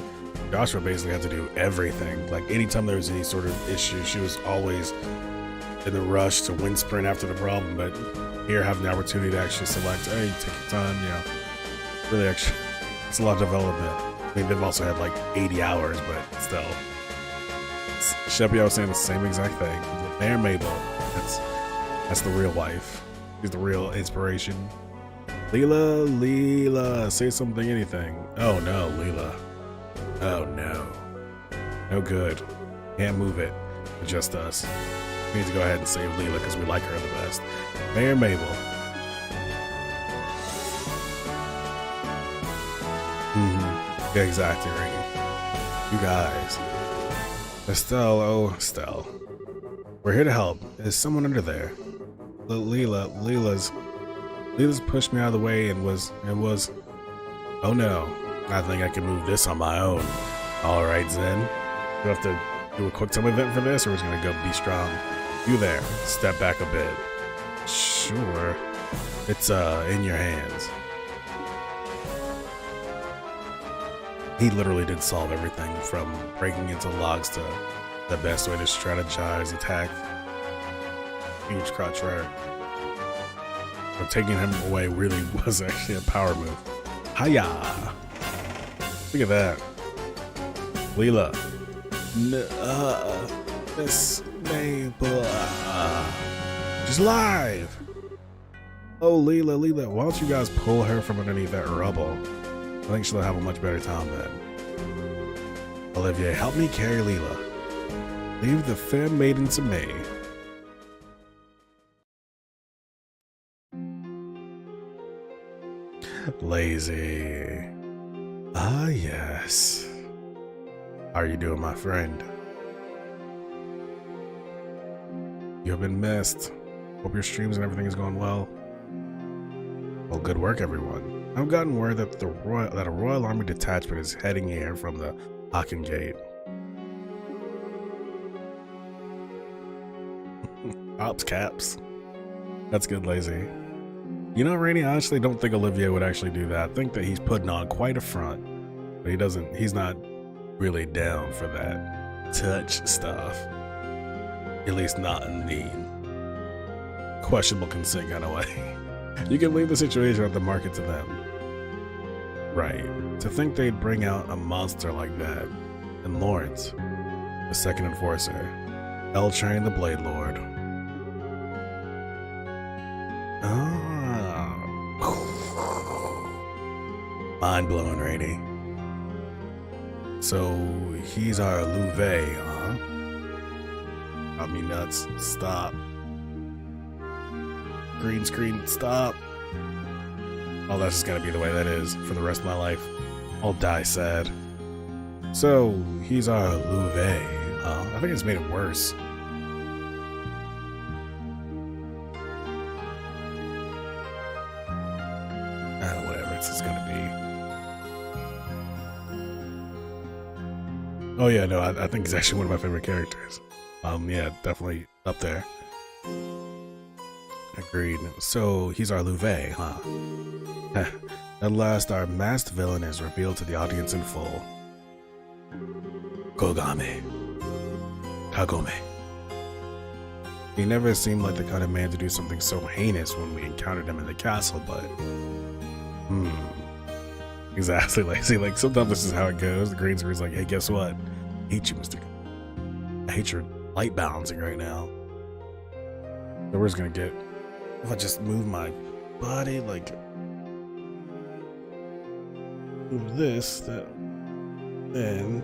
Joshua basically had to do everything. Like, anytime there was any sort of issue, she was always in the rush to win sprint after the problem, but here having the opportunity to actually select, hey, take your time, you know, really actually, it's a lot of development. I mean, they've also had like 80 hours, but still. Sheppy, I was saying the same exact thing. Mayor Mabel, that's the real wife. She's the real inspiration. Leela, say something, anything. Oh no, Leela. Oh no. No good. Can't move it. Just us. We need to go ahead and save Leela because we like her the best. Mayor Mabel. Yeah, exactly, right. You guys. Estelle, oh, Estelle. We're here to help. Is someone under there? Leela's pushed me out of the way and was, oh no. I think I can move this on my own. Alright, Zen. You have to do a quick time event for this, or we're just gonna go be strong. You there. Step back a bit. Sure. It's, in your hands. He literally did solve everything from breaking into logs to the best way to strategize, attack. Huge crotch rare. But taking him away really was actually a power move. Hiya! Look at that. Leela. Miss Mabel. She's live! Oh, Leela, why don't you guys pull her from underneath that rubble? I think she'll have a much better time then. Olivier, help me carry Leela. Leave the fair maiden to me. Lazy. Ah, yes. How are you doing, my friend? You have been missed. Hope your streams and everything is going well. Well, good work, everyone. I've gotten word that a Royal Army detachment is heading here from the Aachen Gate. Ops caps. That's good, Lazy. You know, Rainy, I actually don't think Olivier would actually do that. I think that he's putting on quite a front. But he's not really down for that touch stuff. At least not in the questionable consent kind of way. You can leave the situation at the market to them. Right. To think they'd bring out a monster like that. And Lawrence, the second enforcer. L Train the Blade Lord. Ah. Mind blowing, Rady. So he's our Louvet, huh? Got me nuts. Stop. Green screen, stop. Oh, that's just gonna be the way that is for the rest of my life. I'll die sad. So he's our Louvet. I think it's made it worse. Whatever it's just gonna be. Oh yeah, no, I think he's actually one of my favorite characters. Yeah, definitely up there. Agreed. So he's our Louvet, huh? At last, our masked villain is revealed to the audience in full. Kogame. Kagome. He never seemed like the kind of man to do something so heinous when we encountered him in the castle, but... Exactly, like sometimes this is how it goes. The green screen's like, hey, guess what? I hate you, Mr. I hate your light balancing right now. So we're just gonna get... If I just move my body, like... Move this, then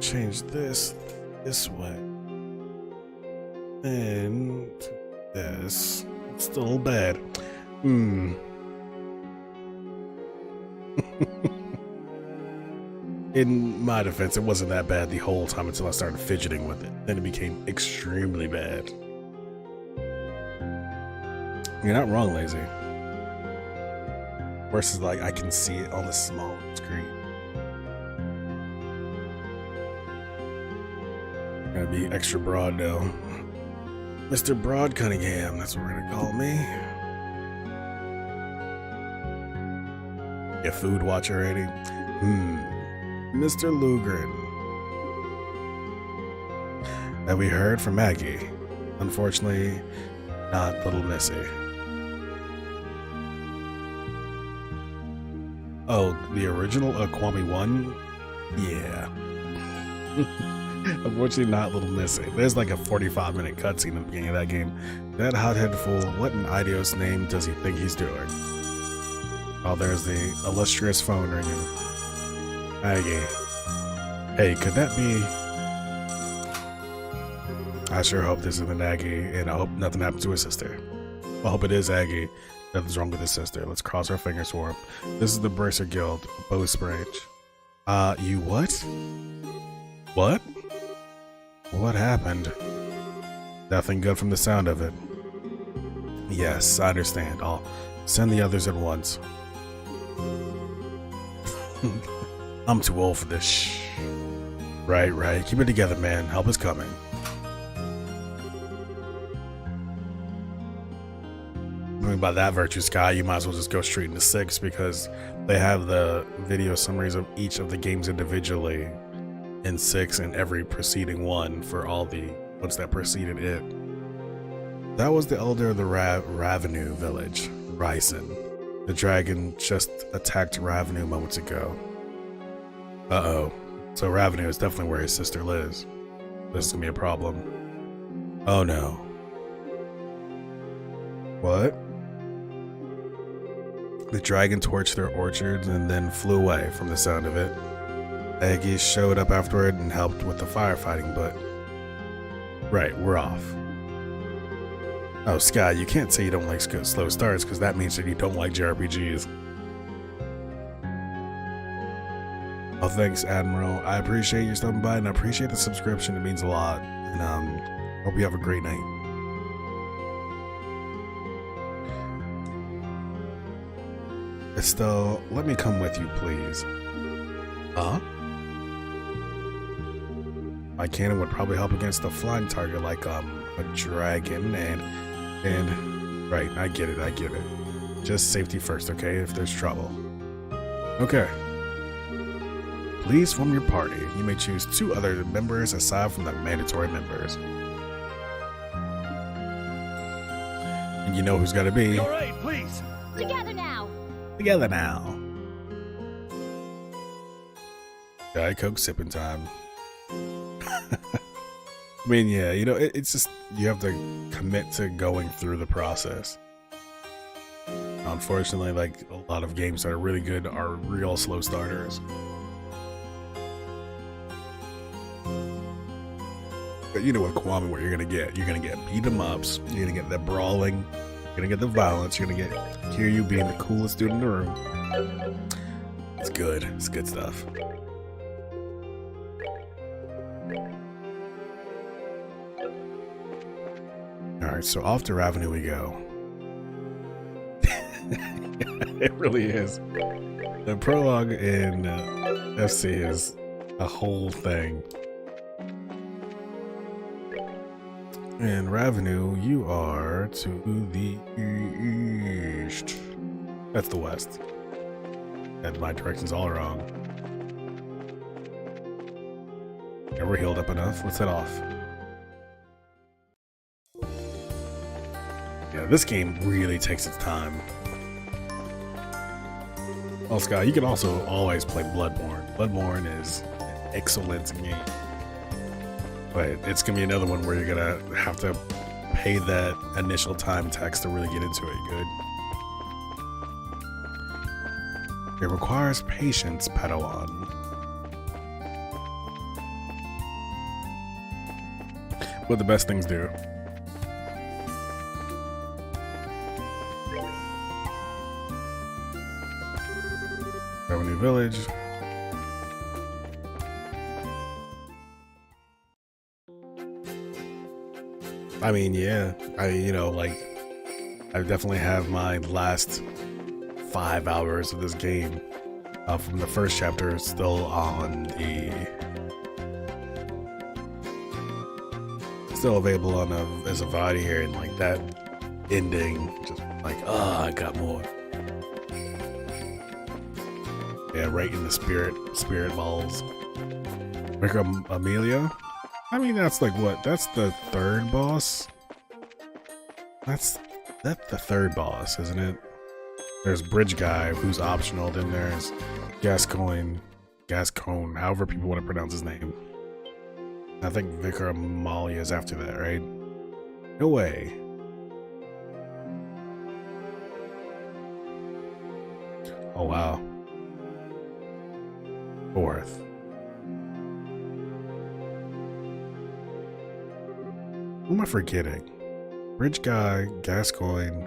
change this way. And this. It's still bad. In my defense, it wasn't that bad the whole time until I started fidgeting with it. Then it became extremely bad. You're not wrong, Lazy. Versus, like, I can see it on the small screen. Gonna be extra broad now. Mr. Broad Cunningham, that's what we're gonna call me. Your food watcher rating? Mr. Lugren. That we heard from Maggie. Unfortunately, not Little Missy. Oh, the original Kwame 1? Yeah. Unfortunately, not Little Missy. There's like a 45-minute cutscene at the beginning of that game. That hothead fool, what in Idiot's name does he think he's doing? Oh, there's the illustrious phone ringing. Aggie. Hey, could that be... I sure hope this isn't Aggie, and I hope nothing happens to his sister. I hope it is Aggie. Nothing's wrong with his sister. Let's cross our fingers for him. This is the Bracer Guild, Bose Branch. You what? What? What happened? Nothing good from the sound of it. Yes, I understand. I'll send the others at once. I'm too old for this. Right. Keep it together, man. Help is coming. I mean, by that virtue, Sky, you might as well just go straight into 6 because they have the video summaries of each of the games individually in 6 and every preceding one for all the ones that preceded it. That was the elder of the Ravenu village, Ryzen. The dragon just attacked Ravenu moments ago. Uh-oh. So Ravenu is definitely where his sister lives. This is gonna be a problem. Oh no. What? The dragon torched their orchards and then flew away from the sound of it. Aggie showed up afterward and helped with the firefighting, but... Right, we're off. Oh, Sky, you can't say you don't like slow starts, because that means that you don't like JRPGs. Oh, thanks, Admiral. I appreciate you stopping by, and I appreciate the subscription. It means a lot. And, hope you have a great night. Estelle, let me come with you, please. Huh? My cannon would probably help against a flying target like, a dragon, and right, I get it. Just safety first, okay, if there's trouble. Okay. Please form your party. You may choose 2 other members aside from the mandatory members. And you know who's gotta be. Alright, please. Together now. Together now. Diet Coke sipping time. I mean, yeah, you know, it's just, you have to commit to going through the process. Unfortunately, like, a lot of games that are really good are real slow starters. But you know with Kiwami what you're gonna get. You're gonna get beat 'em ups, you're gonna get the brawling, you're gonna get the violence, you're gonna get Kiryu being the coolest dude in the room. It's good. It's good stuff. Alright, so off to Ravenou we go. It really is. The prologue in FC is a whole thing. In Ravenou, you are to the east. That's the west. And my direction's all wrong. Yeah, we're healed up enough. Let's head off. Yeah, this game really takes its time. Oh, Scott, you can also always play Bloodborne. Bloodborne is an excellent game. But it's going to be another one where you're going to have to pay that initial time tax to really get into it good. It requires patience, Padawan. What the best things do. Ravenou Village. I mean, yeah. You know, like, I definitely have my last 5 hours of this game from the first chapter still on still available on as a VOD here, and like that ending, just like, I got more. Yeah, right in the spirit balls. Vicar Amelia. I mean, that's like what? That's the third boss? That's the third boss, isn't it? There's Bridge Guy, who's optional. Then there's Gascoigne, however people want to pronounce his name. I think Vicar Amalia is after that, right? No way. Oh, wow. Fourth. Who am I forgetting? Bridge Guy, Gascoigne.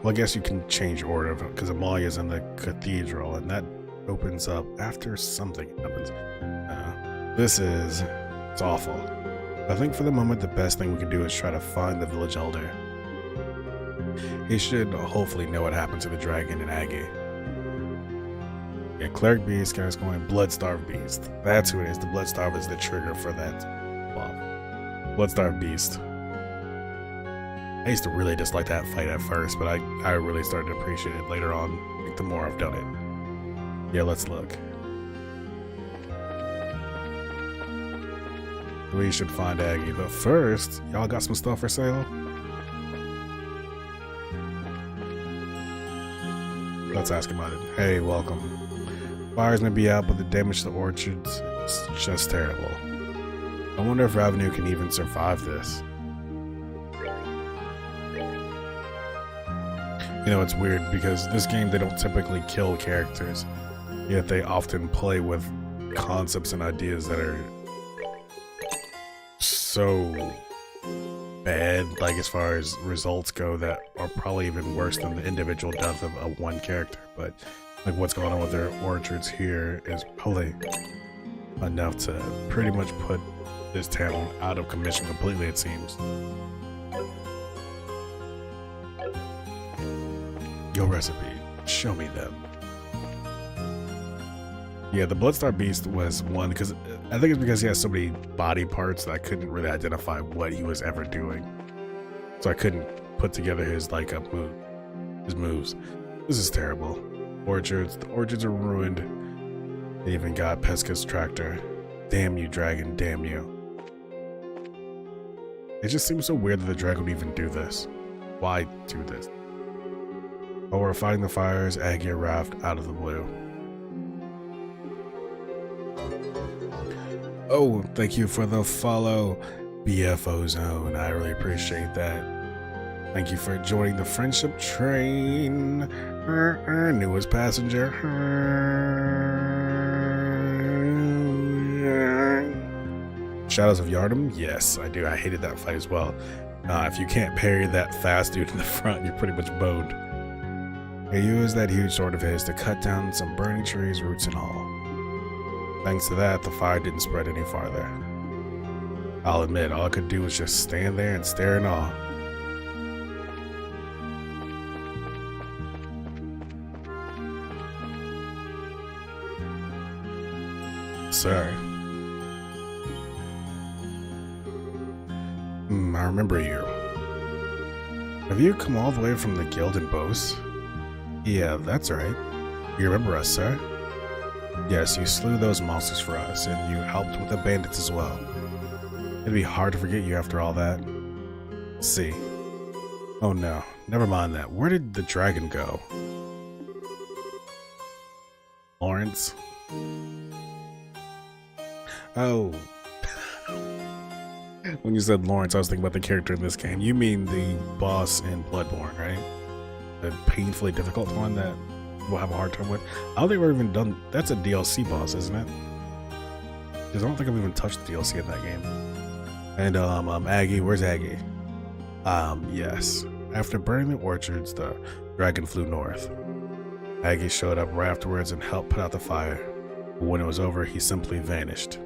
Well, I guess you can change order because Amalia's in the cathedral, and that opens up after something happens. It's awful. I think for the moment, the best thing we can do is try to find the village elder. He should hopefully know what happened to the dragon and Aggie. Yeah, Cleric Beast, guys, going Bloodstarved Beast. That's who it is. The Bloodstarved is the trigger for that buff. Bloodstarved Beast. I used to really dislike that fight at first, but I really started to appreciate it later on, like, the more I've done it. Yeah, let's look. We should find Aggie, but first, y'all got some stuff for sale? Let's ask about it. Hey, welcome. Fires may be out, but the damage to the orchards is just terrible. I wonder if Ravenou can even survive this. You know, it's weird because this game, they don't typically kill characters, yet they often play with concepts and ideas that are so bad, like as far as results go, that are probably even worse than the individual death of one character. But like what's going on with their orchards here is probably enough to pretty much put this town out of commission completely, it seems. Your recipe, show me them. Yeah, the Bloodstarved Beast was one because I think it's because he has so many body parts that I couldn't really identify what he was ever doing, so I couldn't put together his his moves. This is terrible. Orchards, the orchards are ruined. They even got Pesca's tractor Damn you, dragon, damn you. It just seems so weird that the dragon would even do this. Why do this? While we're fighting the fires, Aggie arrived out of the blue. Oh, thank you for the follow, BFO Zone. I really appreciate that. Thank you for joining the friendship train. Newest passenger. Shadows of Yharnam? Yes, I do. I hated that fight as well. If you can't parry that fast dude in the front, you're pretty much boned. He used that huge sword of his to cut down some burning trees, roots and all. Thanks to that, the fire didn't spread any farther. I'll admit, all I could do was just stand there and stare in awe. Sir. I remember you. Have you come all the way from the guild in Bose? Yeah, that's right. You remember us, sir? Yes, you slew those monsters for us, and you helped with the bandits as well. It'd be hard to forget you after all that. Let's see. Oh no, never mind that. Where did the dragon go? Lawrence? Oh. When you said Lawrence, I was thinking about the character in this game. You mean the boss in Bloodborne, right? The painfully difficult one that we'll have a hard time with. I don't think we've even done... That's a DLC boss, isn't it? Because I don't think I've even touched the DLC in that game. And, Aggie, where's Aggie? Yes. After burning the orchards, the dragon flew north. Aggie showed up right afterwards and helped put out the fire. But when it was over, he simply vanished.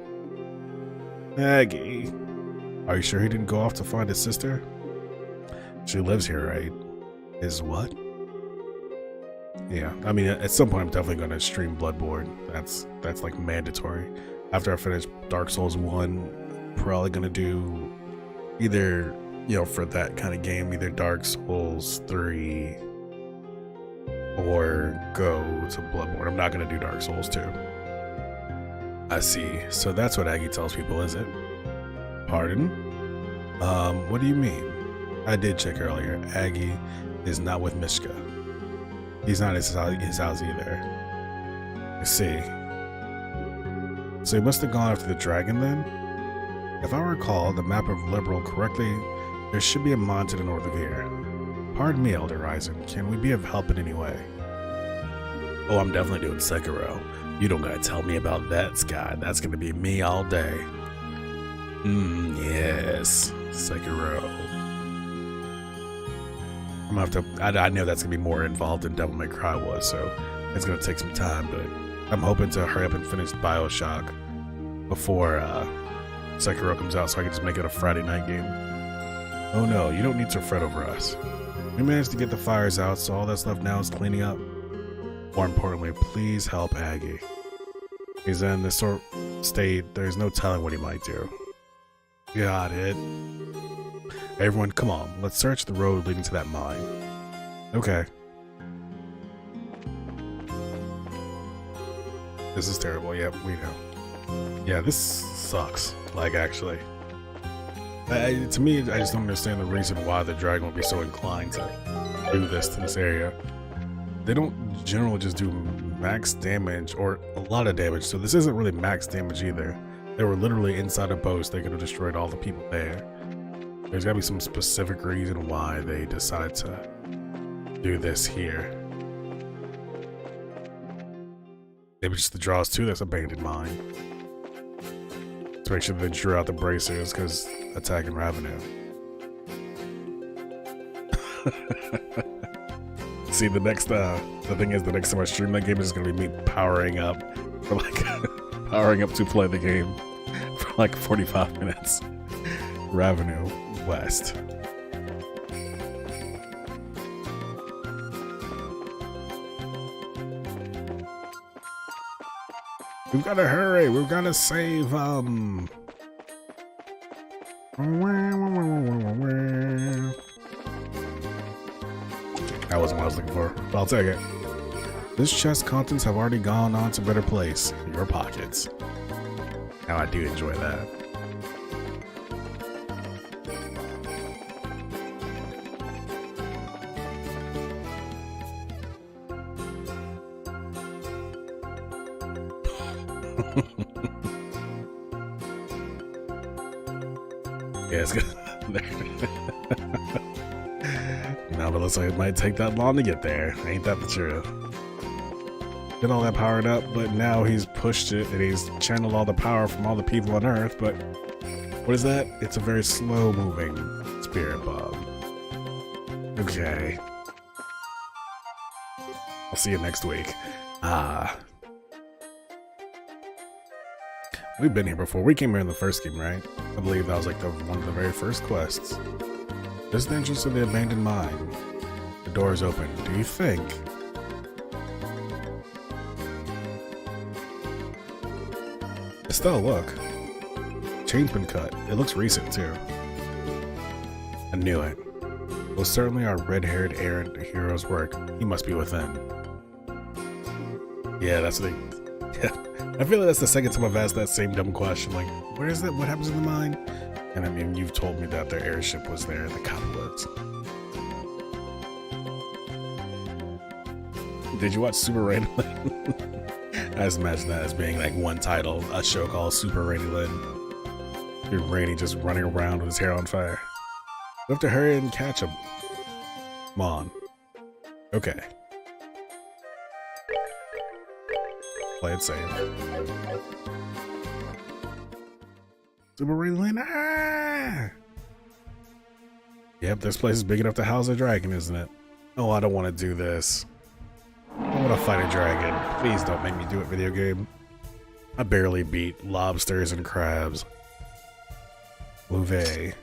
Aggie... Are you sure he didn't go off to find his sister? She lives here, right? Is what? Yeah, I mean, at some point I'm definitely going to stream Bloodborne. That's like mandatory. After I finish Dark Souls 1, probably going to do either, you know, for that kind of game, either Dark Souls 3 or go to Bloodborne. I'm not going to do Dark Souls 2. I see. So that's what Aggie tells people, is it? Pardon? What do you mean? I did check earlier. Aggie is not with Mishka. He's not at his house either. I see. So he must have gone after the dragon then? If I recall the map of Liberal correctly, there should be a mine to the north of here. Pardon me, Elder Ryzen. Can we be of help in any way? Oh, I'm definitely doing Sekiro. You don't gotta tell me about that, Sky. That's gonna be me all day. Yes. Sekiro. I'm gonna have to... I know that's gonna be more involved than Devil May Cry was, so it's gonna take some time, but I'm hoping to hurry up and finish BioShock before Sekiro comes out so I can just make it a Friday night game. Oh no, you don't need to fret over us. We managed to get the fires out, so all that's left now is cleaning up. More importantly, please help Aggie. He's in this sort of state, there's no telling what he might do. Got it. Everyone, come on. Let's search the road leading to that mine. Okay. This is terrible. Yep, we know. Yeah, this sucks. Like, actually. To me, I just don't understand the reason why the dragon would be so inclined to do this to this area. They don't generally just do max damage, or a lot of damage, so this isn't really max damage either. They were literally inside a boast. They could have destroyed all the people there. There's gotta be some specific reason why they decided to do this here. Maybe just the draws to this abandoned mine. To make sure that they drew out the bracers, because attacking revenue. See, the next, the thing is, the next time I stream that game is gonna be me powering up for like, powering up to play the game for like 45 minutes. Revenue West. We've gotta hurry, we've gotta save, That wasn't what I was looking for, but I'll take it. This chest's contents have already gone on to a better place, your pockets. Now I do enjoy that. Yeah, it's good. Now, but looks like it might take that long to get there. Ain't that the truth? Get all that powered up, but now he's pushed it and he's channeled all the power from all the people on Earth. But what is that? It's a very slow moving spirit bomb. Okay. I'll see you next week. We've been here before. We came here in the first game, right? I believe that was like one of the very first quests. This is the entrance to the abandoned mine. The door is open. Do you think? Estelle, look. Chain's been cut. It looks recent too. I knew it. Well, certainly our red-haired errant hero's work. He must be within. Yeah, that's the thing. I feel like that's the second time I've asked that same dumb question. Like, where is it? What happens in the mine? And I mean, you've told me that their airship was there in the Cottonwoods. Did you watch Super Rainy Lynn? I just imagine that as being like one title, a show called Super Rainy Lynn. You're Rainy just running around with his hair on fire. We have to hurry and catch him. Come on. Okay. Play it safe. Super Rainy Lynn. Ah! Yep, this place is big enough to house a dragon, isn't it? Oh, I don't want to do this. I want to fight a dragon. Please don't make me do it, video game. I barely beat lobsters and crabs. Louvet.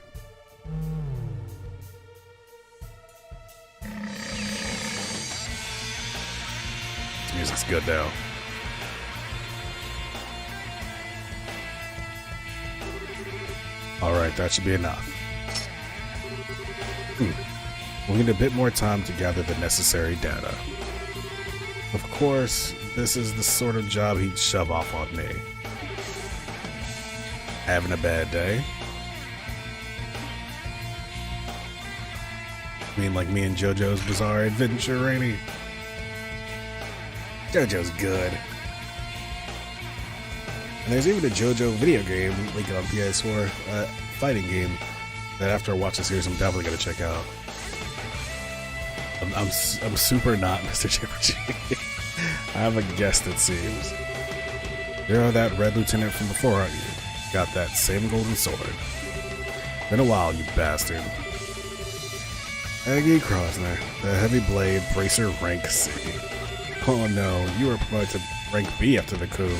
This music's good though. Alright, that should be enough. We'll need a bit more time to gather the necessary data. Of course, this is the sort of job he'd shove off on me. Having a bad day? I mean, like me and JoJo's Bizarre Adventure, Rainy? JoJo's good. And there's even a JoJo video game, like on PS4, fighting game, that after I watch the series, I'm definitely gonna check out. I'm super not Mr. Chipper. I have a guest, it seems. You're that red lieutenant from before, aren't you? Got that same golden sword. Been a while, you bastard. Aggie Krosner, the heavy blade bracer rank C. Oh no, you were promoted to rank B after the coup.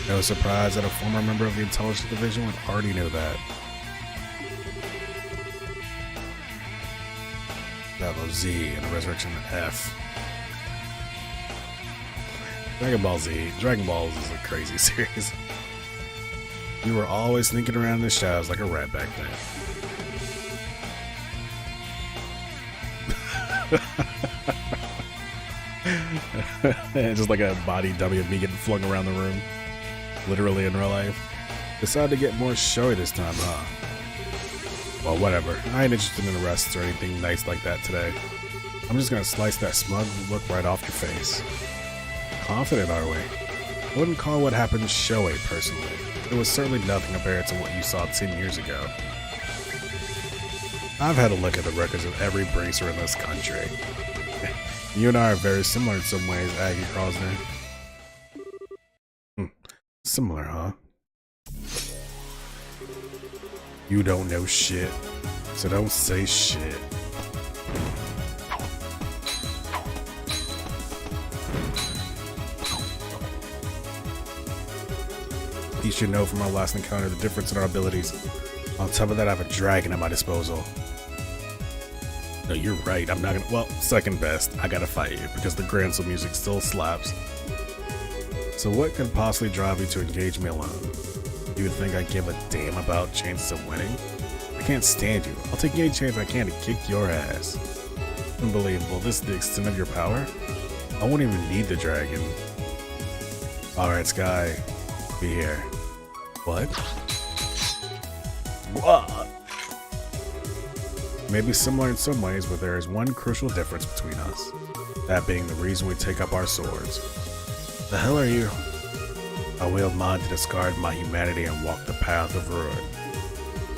No surprise that a former member of the intelligence division would already know that. Bravo Z and the Resurrection F. Dragon Ball Z. Dragon Balls is a crazy series. You were always sneaking around in the shadows like a rat back then. Just like a body dummy of me getting flung around the room. Literally in real life. Decided to get more showy this time, huh? Well, whatever. I ain't interested in arrests or anything nice like that today. I'm just gonna slice that smug look right off your face. Confident, are we? I wouldn't call what happened showy, personally. It was certainly nothing compared to what you saw 10 years ago. I've had a look at the records of every bracer in this country. You and I are very similar in some ways, Aggie Krosner. Similar, huh? You don't know shit, so don't say shit. You should know from our last encounter the difference in our abilities. On top of that, I have a dragon at my disposal. No, you're right. I'm not gonna. Well, second best. I gotta fight you because the Grancel music still slaps. So, what could possibly drive you to engage me alone? You would think I give a damn about chances of winning? I can't stand you. I'll take any chance I can to kick your ass. Unbelievable. This is the extent of your power? I won't even need the dragon. Alright, Sky. Be here. What? What? Maybe similar in some ways, but there is one crucial difference between us. That being the reason we take up our swords. The hell are you? I wield mine to discard my humanity and walk the path of ruin.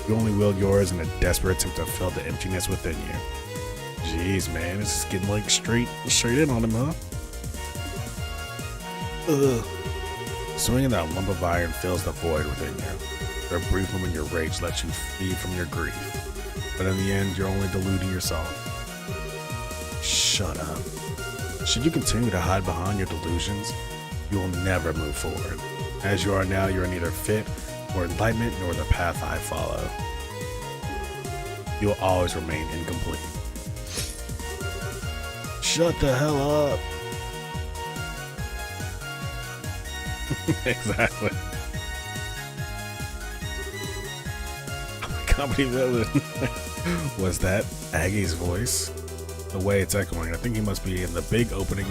You only wield yours in a desperate attempt to fill the emptiness within you. Jeez, man, this is getting like straight in on him, huh? Ugh. Swinging that lump of iron fills the void within you. For a brief moment, your rage lets you flee from your grief. But in the end, you're only deluding yourself. Shut up. Should you continue to hide behind your delusions, you will never move forward. As you are now, you are neither fit for enlightenment nor the path I follow. You will always remain incomplete. Shut the hell up. Exactly. Comedy villain. Was that Aggie's voice? The way it's echoing, I think he must be in the big open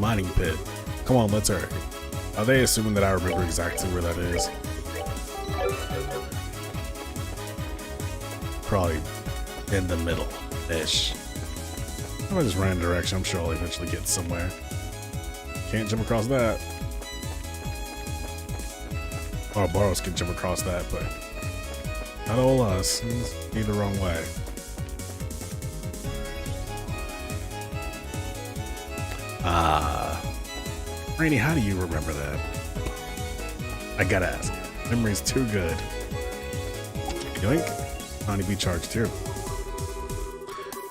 mining pit. Come on, let's hurry. Are they assuming that I remember exactly where that is? Probably in the middle-ish. If I just ran a direction, I'm sure I'll eventually get somewhere. Can't jump across that. Or Boros can jump across that, but not all us. Be the wrong way. Rainy, how do you remember that? I gotta ask. Memory's too good. Yoink. Honeybee charged too.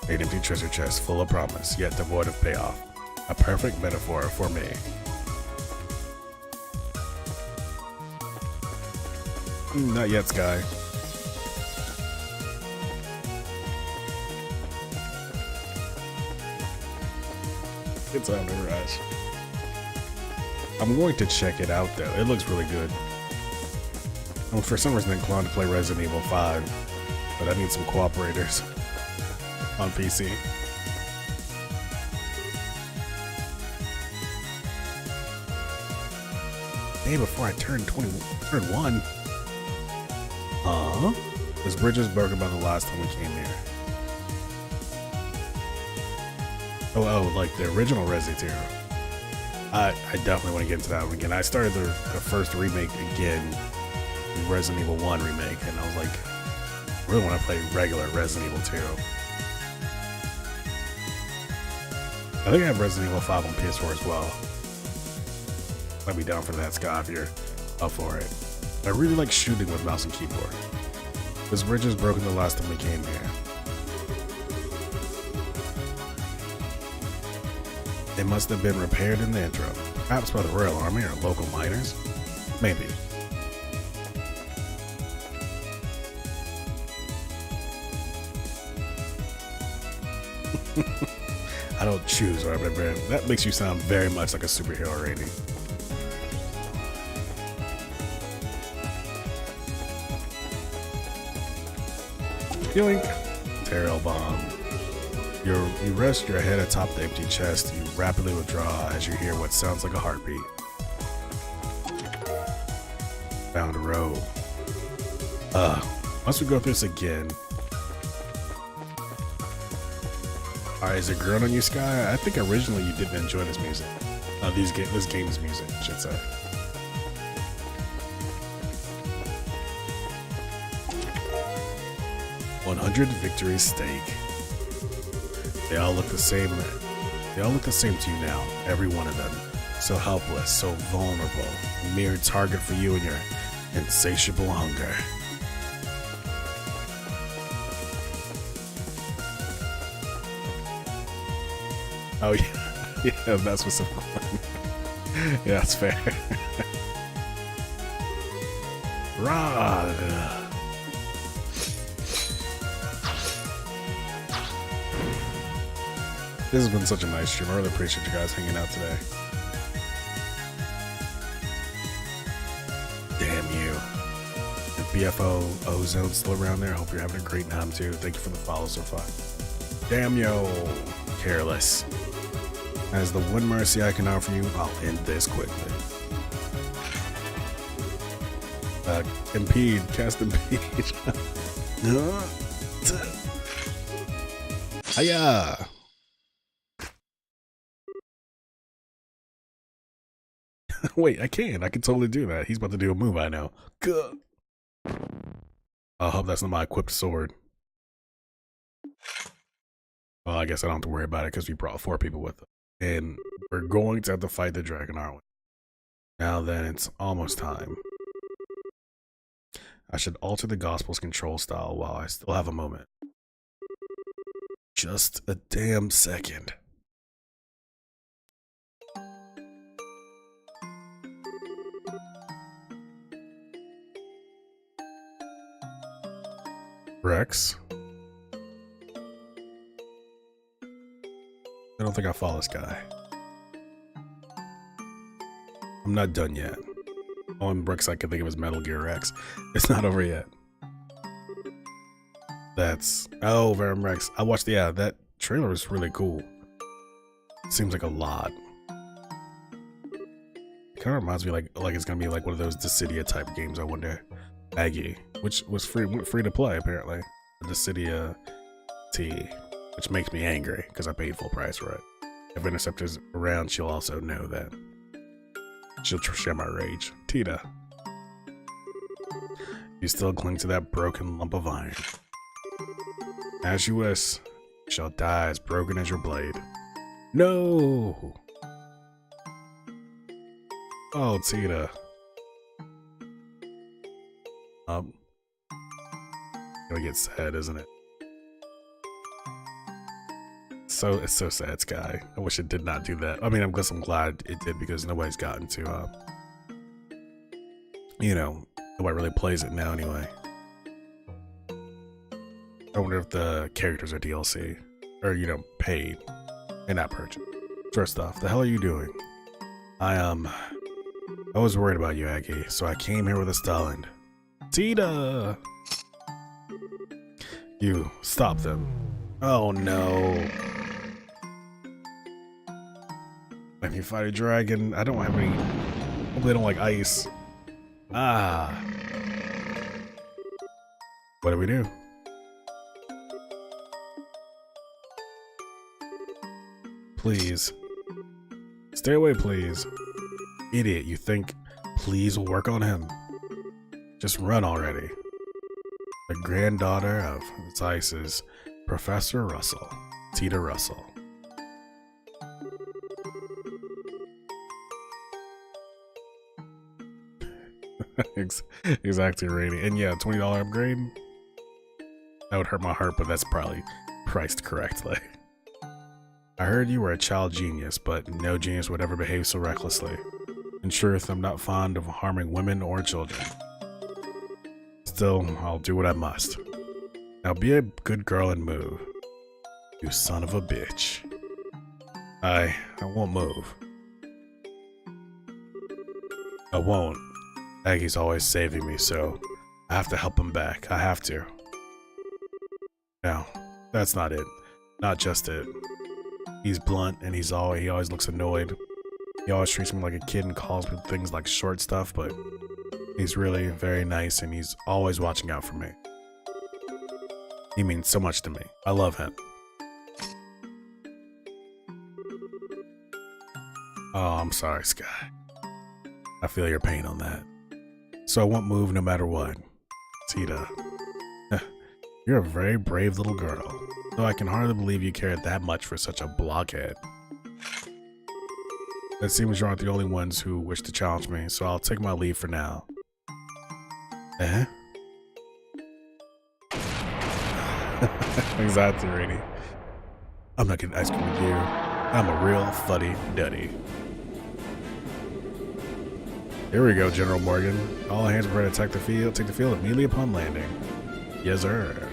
An empty treasure chest full of promise, yet devoid of payoff. A perfect metaphor for me. Not yet, Sky. It's on the rush. I'm going to check it out though. It looks really good. I'm for some reason inclined to play Resident Evil 5, but I need some cooperators on PC. Day before I turned 21. This bridge is broken by the last time we came here. Oh, like the original Resident Evil. I definitely want to get into that one again. I started the first remake again, the Resident Evil 1 remake, and I was like, I really want to play regular Resident Evil 2. I think I have Resident Evil 5 on PS4 as well. Might be down for that, Scott, if you're up for it. I really like shooting with mouse and keyboard. This bridge is broken the last time we came here. It must have been repaired in the intro. Perhaps by the Royal Army or local miners? Maybe. I don't choose where I remember. That makes you sound very much like a superhero rating. Yoink. Terrell bomb. You rest your head atop the empty chest. You rapidly withdraw as you hear what sounds like a heartbeat. Found a row. Must we go through this again? Alright, is it growing on you, Sky? I think originally you didn't enjoy this music. This game's music, I should say. $100 victory stake. They all look the same. They all look the same to you now, every one of them. So helpless, so vulnerable, a mere target for you and your insatiable hunger. Oh yeah, yeah, that's what's so fun. Yeah, that's fair. Rod. This has been such a nice stream. I really appreciate you guys hanging out today. Damn you. The BFO Ozone still around there. Hope you're having a great time too. Thank you for the follow so far. Damn yo. Careless. As the one mercy I can offer you, I'll end this quickly. Impede, cast impede. Hiya! Wait, I can totally do that. He's about to do a move I know. Good. I hope that's not my equipped sword. Well, I guess I don't have to worry about it because we brought 4 people with us. And we're going to have to fight the dragon, aren't we? Now then, it's almost time. I should alter the Gospel's control style while I still have a moment. Just a damn second. Rex? I don't think I follow this guy. I'm not done yet. Only Rex I can think of is Metal Gear Rex. It's not over yet. Oh, Verum Rex. I watched that trailer was really cool. Seems like a lot. It kind of reminds me like it's gonna be like one of those Dissidia type games. I wonder. Aggie, which was free to play apparently. The Dissidia T, which makes me angry because I paid full price for it. If Interceptor's around, she'll also know that. She'll share my rage. Tita, you still cling to that broken lump of iron. As you wish, you shall die as broken as your blade. No! Oh, Tita. Gonna get sad, isn't it? It's so sad, Sky. I wish it did not do that. I mean, I'm glad it did because nobody's gotten to, nobody really plays it now anyway. I wonder if the characters are DLC or, paid and not purchased. First off, the hell are you doing? I was worried about you, Aggie, so I came here with a Stalin. Tita! You, stop them. Oh no. Let me fight a dragon. I don't have any. Hopefully, I don't like ice. Ah. What do we do? Please. Stay away, please. Idiot, you think please will work on him? Just run already. The granddaughter of Zeiss's Professor Russell, Tita Russell. Exactly, Rainy. And yeah, $20 upgrade. That would hurt my heart, but that's probably priced correctly. I heard you were a child genius, but no genius would ever behave so recklessly. In truth, I'm not fond of harming women or children. Still, I'll do what I must. Now be a good girl and move. You son of a bitch. I won't move. I won't. Aggie's always saving me, so I have to help him back. I have to. No, that's not it. Not just it. He's blunt and he always looks annoyed. He always treats me like a kid and calls me things like short stuff, but he's really very nice and he's always watching out for me. He means so much to me. I love him. Oh, I'm sorry, Sky. I feel your pain on that. So I won't move no matter what. Tita. You're a very brave little girl, though I can hardly believe you cared that much for such a blockhead. It seems you aren't the only ones who wish to challenge me, so I'll take my leave for now. Eh? Exactly, Rainy. I'm not getting ice cream with you. I'm a real fuddy-duddy. Here we go, General Morgan. All hands prepare to attack the field. Take the field immediately upon landing. Yes, sir.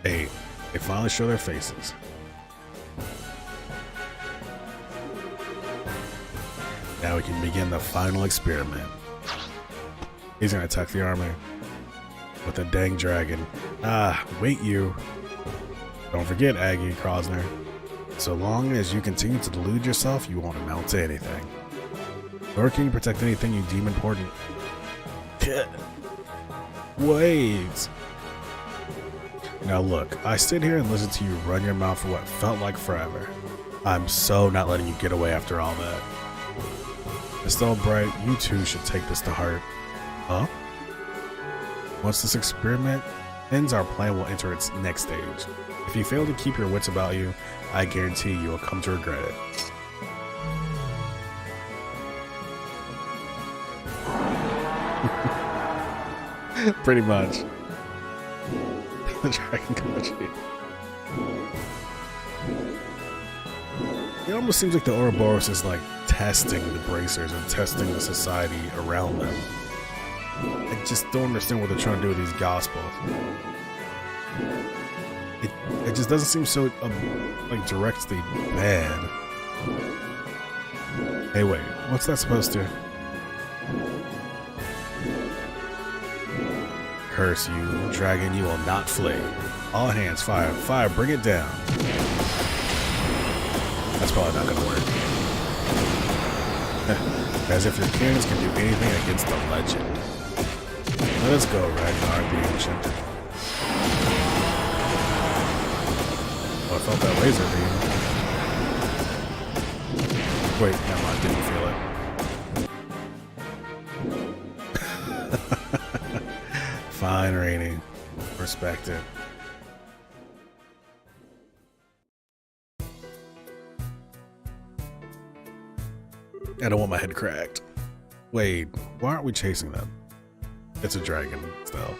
Hey, they finally show their faces. Now we can begin the final experiment. He's gonna attack the army with a dang dragon. Ah, wait you. Don't forget, Aggie Krosner. So long as you continue to delude yourself, you won't amount to anything. Nor can you protect anything you deem important. Wait. Now look, I stood here and listened to you run your mouth for what felt like forever. I'm so not letting you get away after all that. Estelle Bright, you too should take this to heart. Huh? Once this experiment ends, our plan will enter its next stage. If you fail to keep your wits about you, I guarantee you will come to regret it. Pretty much. The Dragon Country. It almost seems like the Ouroboros is like testing the bracers and testing the society around them. I just don't understand what they're trying to do with these gospels. It just doesn't seem so like directly bad. Hey, wait, what's that supposed to? Curse you, dragon, you will not flee. All hands, fire, fire, bring it down. That's probably not gonna work. As if your cannons can do anything against the legend. Let us go, Ragnar the Ancient. Oh, I felt that laser beam. Wait, never mind, didn't feel it. Fine, Rainy. Respect it. I don't want my head cracked. Wait, why aren't we chasing them? It's a dragon, still.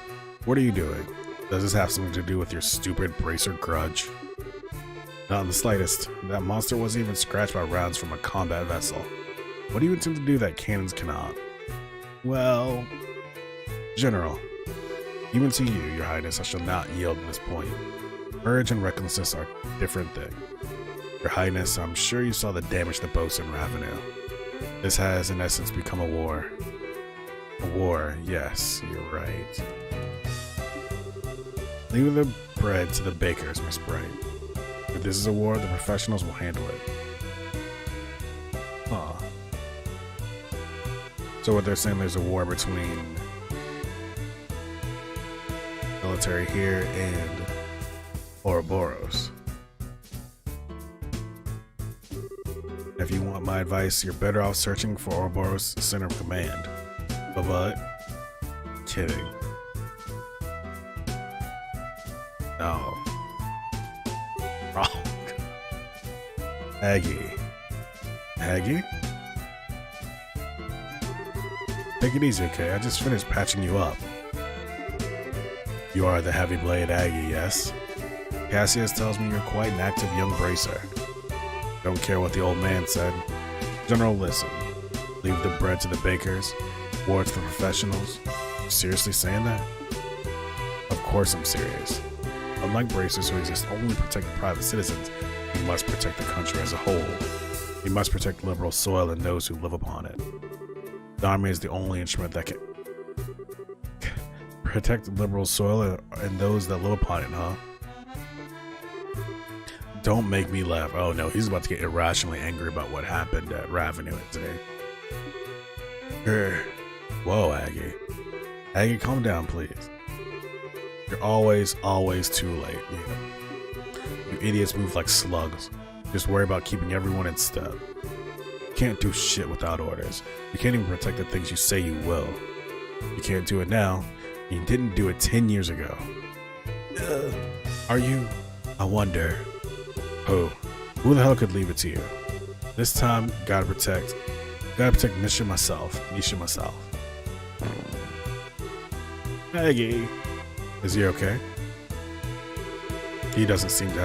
What are you doing? Does this have something to do with your stupid bracer grudge? Not in the slightest. That monster wasn't even scratched by rounds from a combat vessel. What do you intend to do that cannons cannot? Well, General, even to you, your highness, I shall not yield at this point. Courage and recklessness are a different thing. Your highness, I'm sure you saw the damage to boats in Ravenel. This has, in essence, become a war. A war, yes, you're right. Leave the bread to the bakers, Miss Bright. If this is a war, the professionals will handle it. Huh. So what they're saying, there's a war between military here and Ouroboros. If you want my advice, you're better off searching for Ouroboros' center of command. But kidding. No. Wrong. Aggie. Aggie? Take it easy, okay? I just finished patching you up. You are the heavy blade Aggie, yes? Cassius tells me you're quite an active young bracer. Don't care what the old man said. General, listen. Leave the bread to the bakers. Wards for professionals. You seriously saying that? Of course I'm serious. Unlike bracers who exist only to protect private citizens, we must protect the country as a whole. We must protect liberal soil and those who live upon it. The army is the only instrument that can protect liberal soil and those that live upon it, huh? Don't make me laugh. Oh no, he's about to get irrationally angry about what happened at Ravenel today. Whoa, Aggie. Aggie, calm down, please. You're always too late. You idiots move like slugs. Just worry about keeping everyone in step. You can't do shit without orders. You can't even protect the things you say you will. You can't do it now. You didn't do it 10 years ago. Are you? I wonder. Who the hell could leave it to you? This time, gotta protect Nisha myself. Maggie, is he okay? He doesn't seem to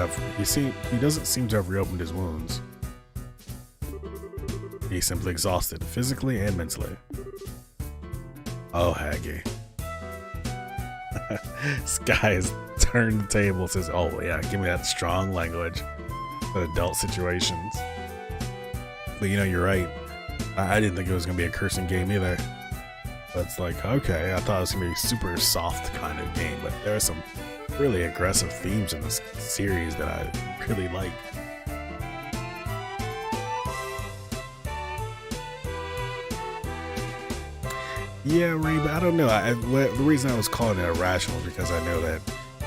have reopened his wounds. He's simply exhausted, physically and mentally. Oh, Haggy. This guy has turned the table, says, oh yeah, give me that strong language for adult situations. But you know, you're right. I didn't think it was going to be a cursing game either. But it's like, okay, I thought it was going to be a super soft kind of game, but there's some really aggressive themes in this series that I really like. Yeah, Reba, I don't know. The reason I was calling it irrational is because I know that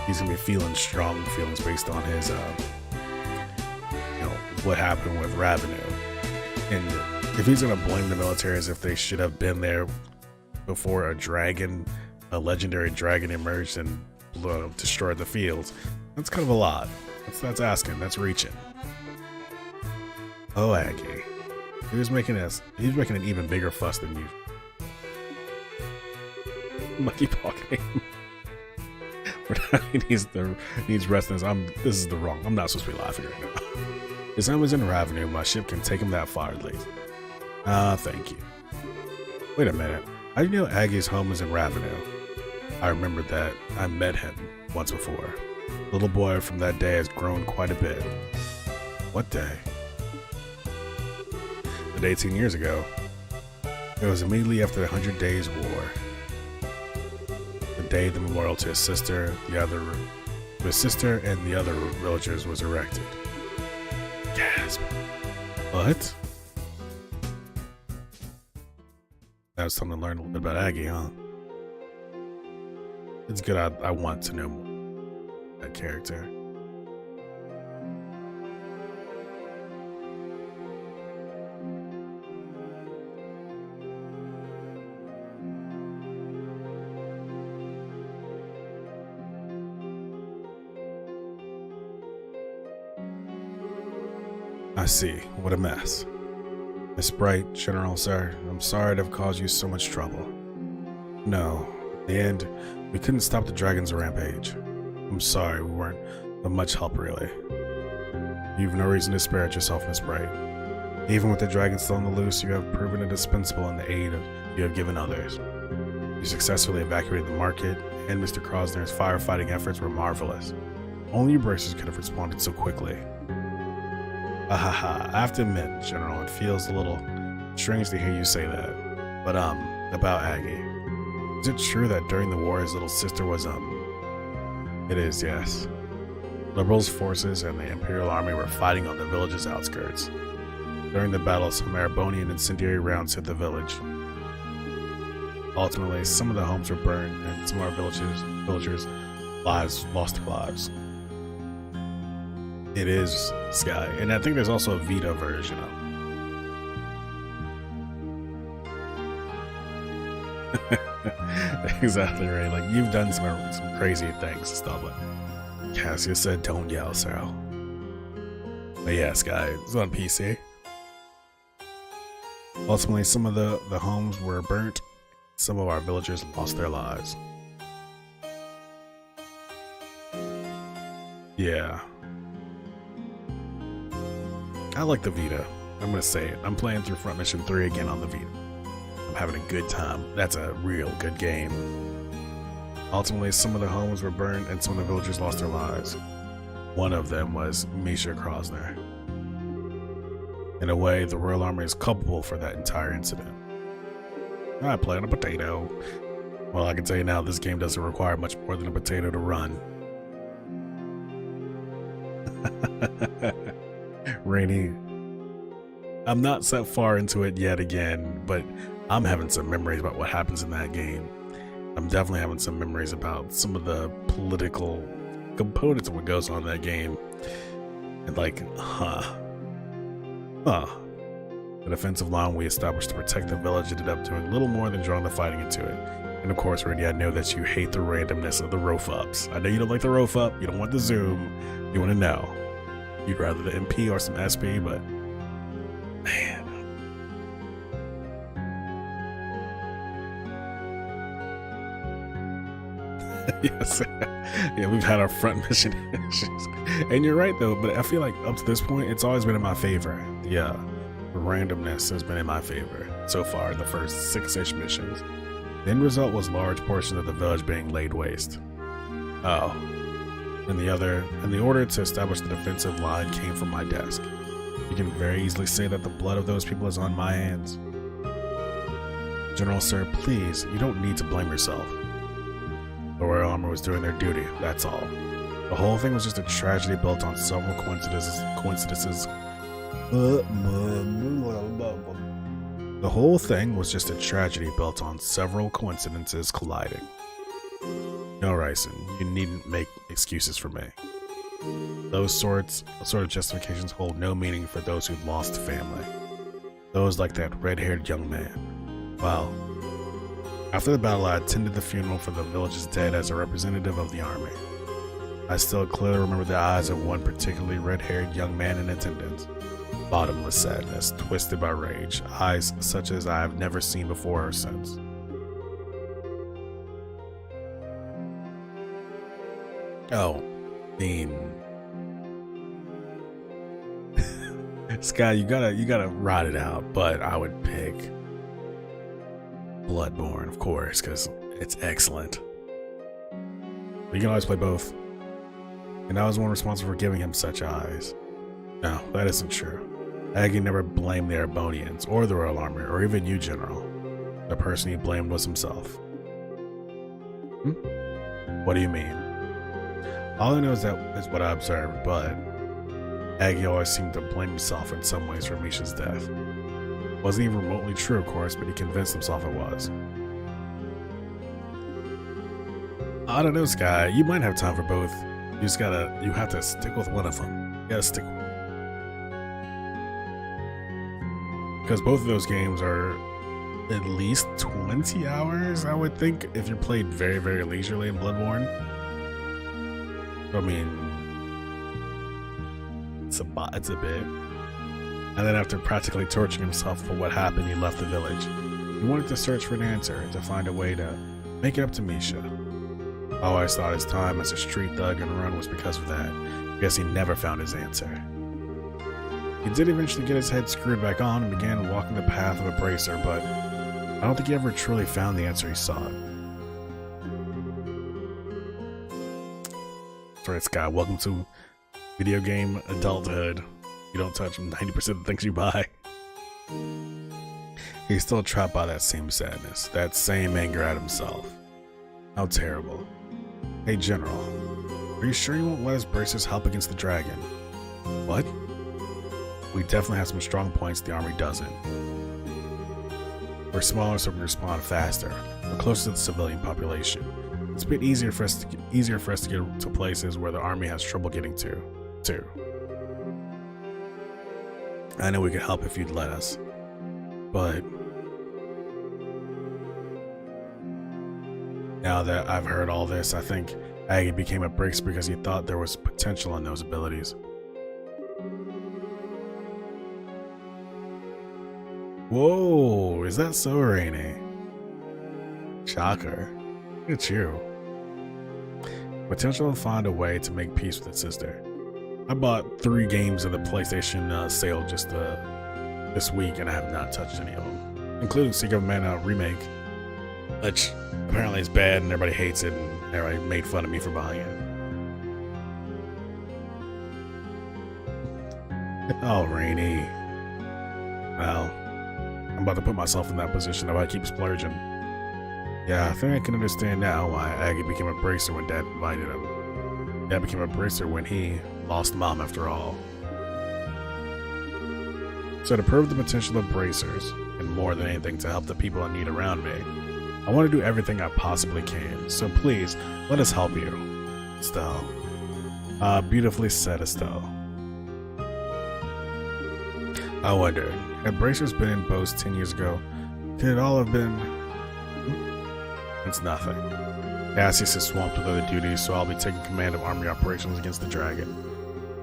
he's gonna be feeling strong feelings based on his, what happened with Ravenous. And if he's gonna blame the military as if they should have been there before a legendary dragon emerged and destroyed the fields, that's kind of a lot. That's asking. That's reaching. Oh, Aggie, he was making an even bigger fuss than you. Monkey Paw game. He needs resting. This is the wrong. I'm not supposed to be laughing right now. His home is in Ravenous. My ship can take him that far at least. Thank you. Wait a minute. How do you know Aggie's home is in Ravenous? I remembered that I met him once before. The little boy from that day has grown quite a bit. What day? But 18 years ago. It was immediately after the 100 Days War. The day the memorial to his sister and the other villagers was erected. Gasp. What? That was something to learn a little bit about Aggie, huh? It's good. I want to know more about that character. I see. What a mess. Miss Bright, General, sir, I'm sorry to have caused you so much trouble. No, in the end, we couldn't stop the dragon's rampage. I'm sorry, we weren't of much help, really. You've no reason to disparage yourself, Miss Bright. Even with the dragon still on the loose, you have proven indispensable in the aid you have given others. You successfully evacuated the market, and Mr. Krosner's firefighting efforts were marvelous. Only you bracers could have responded so quickly. I have to admit, General, it feels a little strange to hear you say that. But, about Aggie. Is it true that during the war his little sister was, It is, yes. Liberals' forces and the Imperial Army were fighting on the village's outskirts. During the battle, some Marabonian incendiary rounds hit the village. Ultimately, some of the homes were burned and some of our villagers' lives lost their lives. It is Sky, and I think there's also a Vita version of it. Exactly right. Like, you've done some crazy things and stuff. But Cassia said, "Don't yell, Sarah." But yeah, Sky, it's on PC. Ultimately, some of the homes were burnt. Some of our villagers lost their lives. Yeah. I like the Vita. I'm gonna say it. I'm playing through Front Mission 3 again on the Vita. I'm having a good time. That's a real good game. Ultimately, some of the homes were burned and some of the villagers lost their lives. One of them was Misha Krosner. In a way, the Royal Army is culpable for that entire incident. I play on a potato. Well, I can tell you now, this game doesn't require much more than a potato to run. Rainy. I'm not so far into it yet again, but I'm having some memories about what happens in that game. I'm definitely having some memories about some of the political components of what goes on in that game. And like, the defensive line we established to protect the village ended up doing little more than drawing the fighting into it. And of course, Randy, I know that you hate the randomness of the rof-ups. I know you don't like the rof-up, you don't want the zoom, you want to know. You'd rather the MP or some SP, but man. Yes. Yeah, we've had our front mission issues. And you're right though, but I feel like up to this point, it's always been in my favor. Yeah, the randomness has been in my favor so far in the first 6-ish missions. The end result was large portions of the village being laid waste. Oh. And the order to establish the defensive line came from my desk. You can very easily say that the blood of those people is on my hands. General, sir, please, you don't need to blame yourself. The Royal Army was doing their duty, that's all. The whole thing was just a tragedy built on several coincidences. The whole thing was just a tragedy built on several coincidences colliding. No, Ryson, you needn't make excuses for me. Those sort of justifications hold no meaning for those who've lost family. Those like that red-haired young man. Well, after the battle, I attended the funeral for the village's dead as a representative of the army. I still clearly remember the eyes of one particularly red-haired young man in attendance. Bottomless sadness, twisted by rage, eyes such as I have never seen before or since. Oh, Dean. Sky, you gotta ride it out, but I would pick Bloodborne, of course, because it's excellent. But you can always play both. And I was one responsible for giving him such eyes. No, that isn't true. Aggie never blamed the Arbonians, or the Royal Army, or even you, General. The person he blamed was himself. What do you mean? All I know is that is what I observed, but Aggie always seemed to blame himself in some ways for Misha's death. Wasn't even remotely true, of course, but he convinced himself it was. I don't know, Sky. You might have time for both. You have to stick with one of them. You gotta stick with it. Because both of those games are at least 20 hours, I would think, if you played very, very leisurely in Bloodborne. I mean, it's a bit. And then after practically torturing himself for what happened, he left the village. He wanted to search for an answer, to find a way to make it up to Misha. I always thought his time as a street thug and run was because of that. I guess he never found his answer. He did eventually get his head screwed back on and began walking the path of a bracer, but I don't think he ever truly found the answer he sought. Sorry, Sky. Welcome to video game adulthood. You don't touch 90% of the things you buy. He's still trapped by that same sadness, that same anger at himself. How terrible. Hey, General. Are you sure you won't let us bracers help against the dragon? What? We definitely have some strong points the army doesn't. We're smaller, so we can respond faster. We're closer to the civilian population. It's a bit easier for us to get to places where the army has trouble getting to, too. I know we could help if you'd let us, but now that I've heard all this, I think Aggie became a bracer because he thought there was potential in those abilities. Whoa, is that so, Rainy? Shocker. Look at you. Potential to find a way to make peace with its sister. I bought 3 games of the PlayStation sale just this week, and I have not touched any of them, including Secret of Mana Remake, which apparently is bad and everybody hates it, and everybody made fun of me for buying it. Oh, Rainy. Well, I'm about to put myself in that position if I keep splurging. Yeah, I think I can understand now why Aggie became a bracer when Dad invited him. Dad became a bracer when he lost Mom after all. So to prove the potential of bracers, and more than anything to help the people in need around me, I want to do everything I possibly can, so please, let us help you. Estelle. Beautifully said, Estelle. I wondered, had bracers been in Bose 10 years ago, could it all have been... It's nothing. Cassius is swamped with other duties, so I'll be taking command of army operations against the dragon.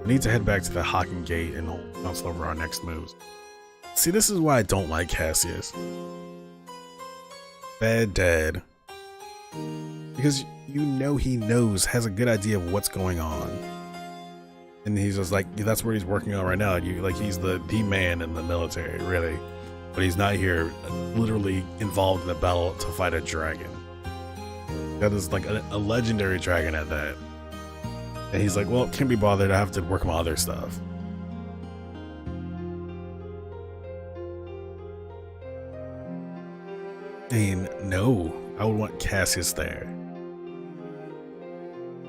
I need to head back to the Hawking Gate and council over our next moves. See, this is why I don't like Cassius. Dead. Because you know he has a good idea of what's going on. And he's just like, that's where he's working on right now. He's the man in the military, really. But he's not here literally involved in the battle to fight a dragon. That is like a legendary dragon at that. And he's like, well, can't be bothered, I have to work on my other stuff. I mean, no, I would want Cassius there.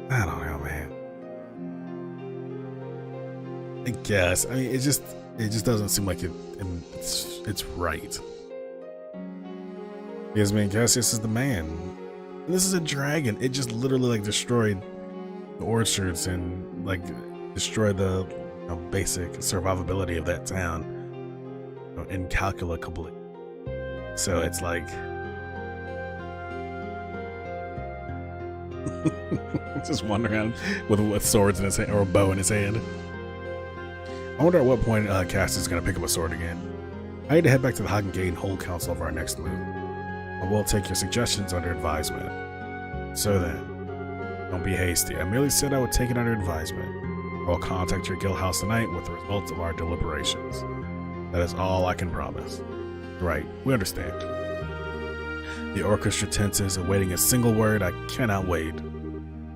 I don't know, man. I guess. I mean, it just doesn't seem like it's right. Because I mean, Cassius is the man. And this is a dragon. It just literally like destroyed the orchards and like destroyed the basic survivability of that town incalculably. So it's like just wandering around with swords in his hand or a bow in his hand. I wonder at what point Cassius is going to pick up a sword again. I need to head back to the Hagen Gate and hold council over our next move. I will take your suggestions under advisement. So then, don't be hasty. I merely said I would take it under advisement. I will contact your guild house tonight with the results of our deliberations. That is all I can promise. Right, we understand. The orchestra tenses, awaiting a single word. I cannot wait.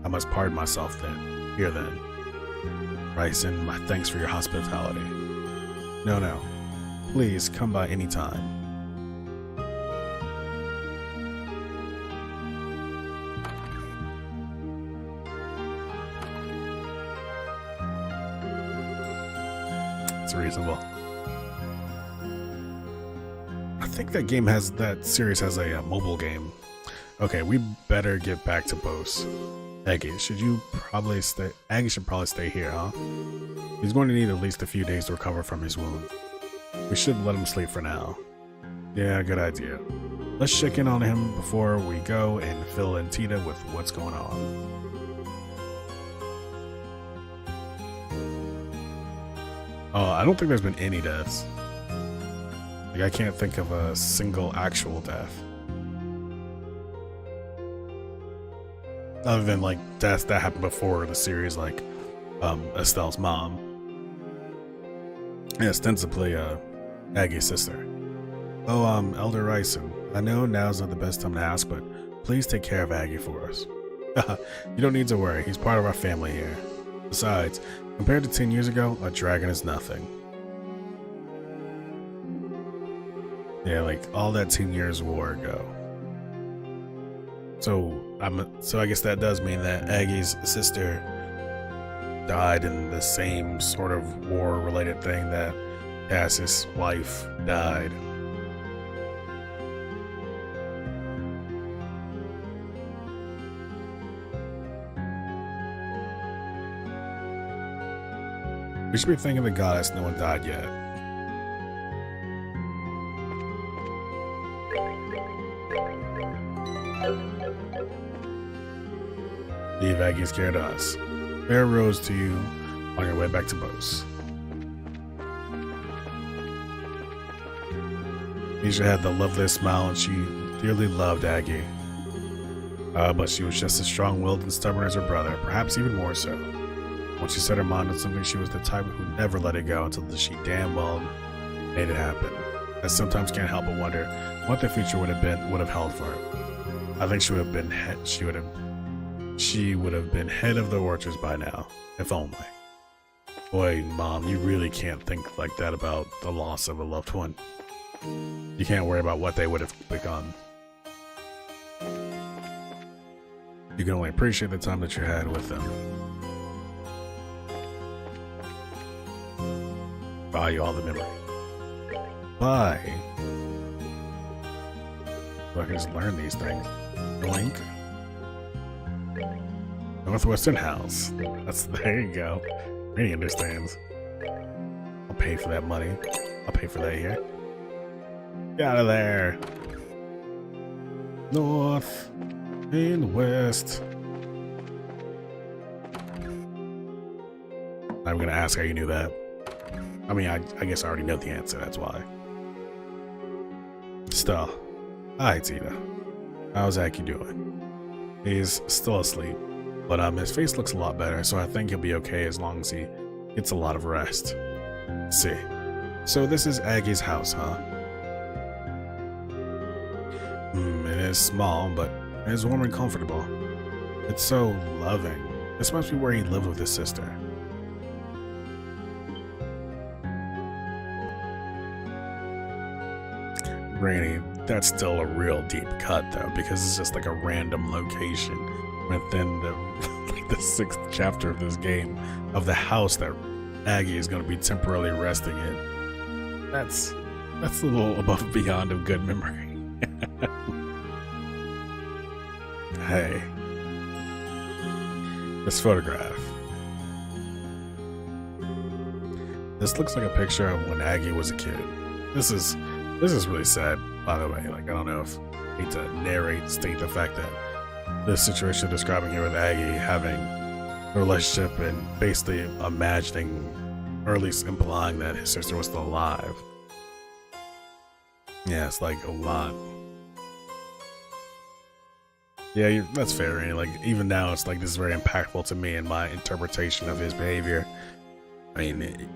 I must pardon myself then. Here then. Ryson, my thanks for your hospitality. No. Please come by any time. It's reasonable. I think that series has a mobile game. Okay, we better get back to Bose. Aggie, should probably stay here, huh? He's going to need at least a few days to recover from his wound. We should let him sleep for now. Yeah, good idea. Let's check in on him before we go and fill in Tita with what's going on. Oh, I don't think there's been any deaths. Like, I can't think of a single actual death. Other than, like, deaths that happened before the series, like, Estelle's mom. And ostensibly, Aggie's sister. Oh, Elder Ryson, I know now's not the best time to ask, but please take care of Aggie for us. You don't need to worry, he's part of our family here. Besides, compared to 10 years ago, a dragon is nothing. Yeah, like, all that 10 years war ago. So I guess that does mean that Aggie's sister died in the same sort of war-related thing that Cassius' wife died. We should be thanking the goddess no one died yet. Leave Aggie's care to us. Fair rose to you on your way back to Bose. Misha had the loveliest smile and she dearly loved Aggie. But she was just as strong-willed and stubborn as her brother, perhaps even more so. When she set her mind on something, she was the type who never let it go until she damn well made it happen. I sometimes can't help but wonder what the future would have held for her. I think she would have been head of the orchards by now, if only. Boy, Mom, you really can't think like that about the loss of a loved one. You can't worry about what they would have become. You can only appreciate the time that you had with them. Value all the memory. Bye. So I can just learn these things. Blink. Northwestern House. There you go. Really understands. I'll pay for that money. I'll pay for that here. Get out of there. North and west. I'm gonna ask how you knew that. I mean, I guess I already know the answer, that's why. Still. Hi, Tita. How's Aki doing? He's still asleep, but his face looks a lot better, so I think he'll be okay as long as he gets a lot of rest. Let's see. So this is Aggie's house, huh? It is small, but it is warm and comfortable. It's so loving. This must be where he lived with his sister. Granny, that's still a real deep cut though, because it's just like a random location within the 6th chapter of this game of the house that Aggie is going to be temporarily resting in. That's a little above and beyond of good memory. Hey, this photograph. This looks like a picture of when Aggie was a kid. This is really sad, by the way. Like, I don't know if I hate to state the fact that this situation describing here with Aggie having a relationship and basically imagining, or at least implying, that his sister was still alive. Yeah, it's like a lot. Yeah, that's fair. And like, even now, it's like this is very impactful to me in my interpretation of his behavior. I mean,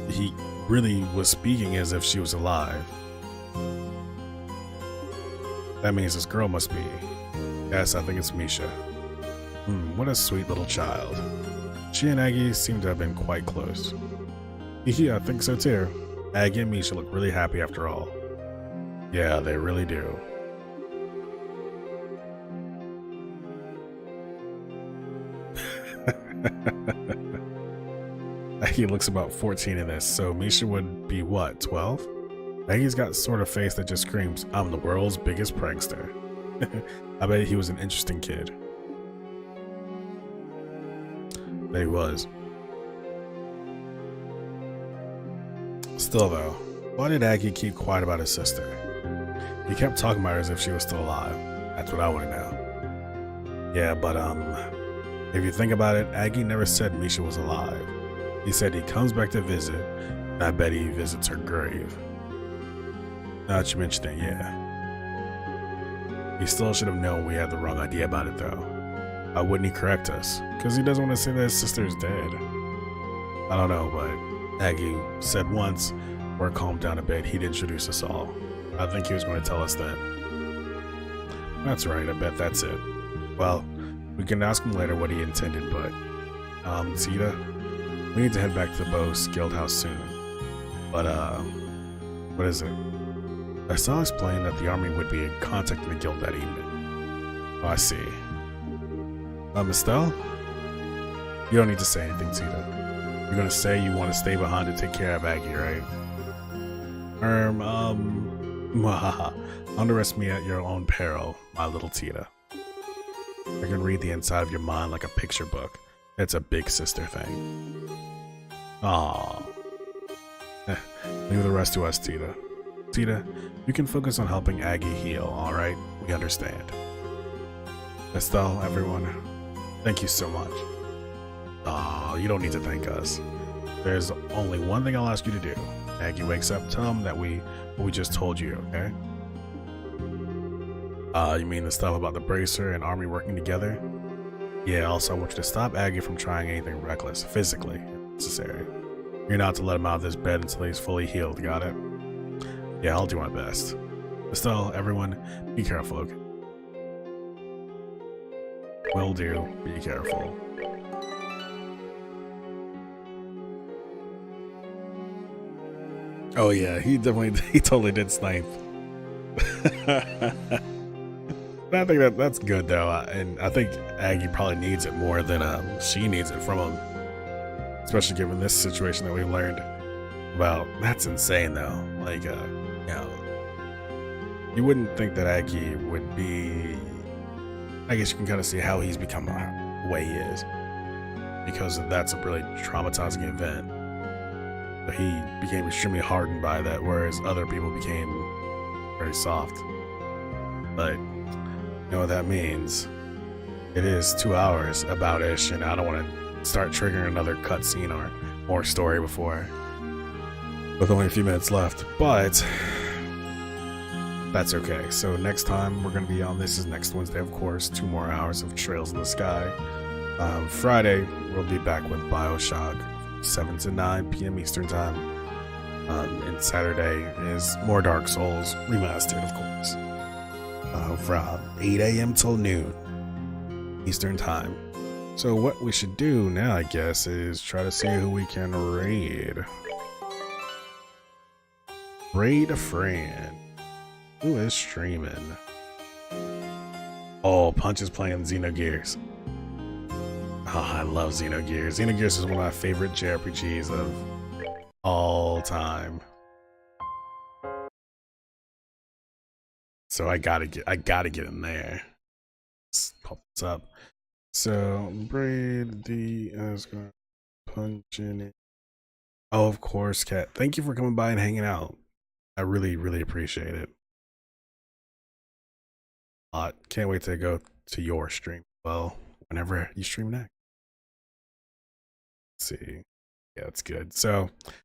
he really was speaking as if she was alive. That means this girl must be. Yes, I think it's Misha. What a sweet little child. She and Aggie seem to have been quite close. Yeah, I think so too. Aggie and Misha look really happy after all. Yeah, they really do. Aggie looks about 14 in this, so Misha would be what, 12? Aggie's got sort of face that just screams, I'm the world's biggest prankster. I bet he was an interesting kid. But he was. Still though, why did Aggie keep quiet about his sister? He kept talking about her as if she was still alive. That's what I want to know. Yeah, but if you think about it, Aggie never said Misha was alive. He said he comes back to visit, and I bet he visits her grave. Now that you mention it, yeah. He still should have known we had the wrong idea about it, though. Why wouldn't he correct us? Because he doesn't want to say that his sister is dead. I don't know, but Aggie said once, we're calmed down a bit, he'd introduce us all. I think he was going to tell us that. That's right, I bet that's it. Well, we can ask him later what he intended, but, Tita, we need to head back to the Bose Guild House soon. But, what is it? I saw explain that the army would be in contact with the guild that evening. Oh, I see. Estelle? You don't need to say anything, Tita. You're gonna say you want to stay behind to take care of Aggie, right? Underestimate at your own peril, my little Tita. I can read the inside of your mind like a picture book. It's a big sister thing. Aww. Leave the rest to us, Tita. Tita, you can focus on helping Aggie heal, alright? We understand. Estelle, everyone, thank you so much. Aw, you don't need to thank us. There's only one thing I'll ask you to do. Aggie wakes up, tell him that what we just told you, okay? You mean the stuff about the bracer and army working together? Yeah, also I want you to stop Aggie from trying anything reckless, physically, if necessary. You're not to let him out of this bed until he's fully healed, got it? Yeah, I'll do my best. Estelle, everyone, be careful, okay? Will do. Be careful. Oh yeah, he totally did snipe. I think that's good though, and I think Aggie probably needs it more than she needs it from him. Especially given this situation that we learned about. That's insane though. Like, you know, you wouldn't think that Aggie would be. I guess you can kind of see how he's become the way he is, because that's a really traumatizing event. But he became extremely hardened by that, whereas other people became very soft. But you know what that means? It is 2 hours about-ish, and I don't want to start triggering another cutscene or more story before, with only a few minutes left. But that's okay. So next time we're going to be on, this is next Wednesday, of course, 2 more hours of Trails in the Sky. Friday, we'll be back with BioShock, 7 to 9 p.m. Eastern Time. And Saturday is more Dark Souls Remastered, of course. From 8 a.m. till noon Eastern Time. So what we should do now, I guess, is try to see who we can raid. Raid a friend. Who is streaming? Oh, Punch is playing Xenogears. Oh, I love Xenogears. Xenogears is one of my favorite JRPGs of all time. So I gotta get in there. Let's pop this up. So braid the punch in it. Oh, of course, Kat. Thank you for coming by and hanging out. I really, really appreciate it. Can't wait to go to your stream. Well, whenever you stream next. Let's see. Yeah, that's good. So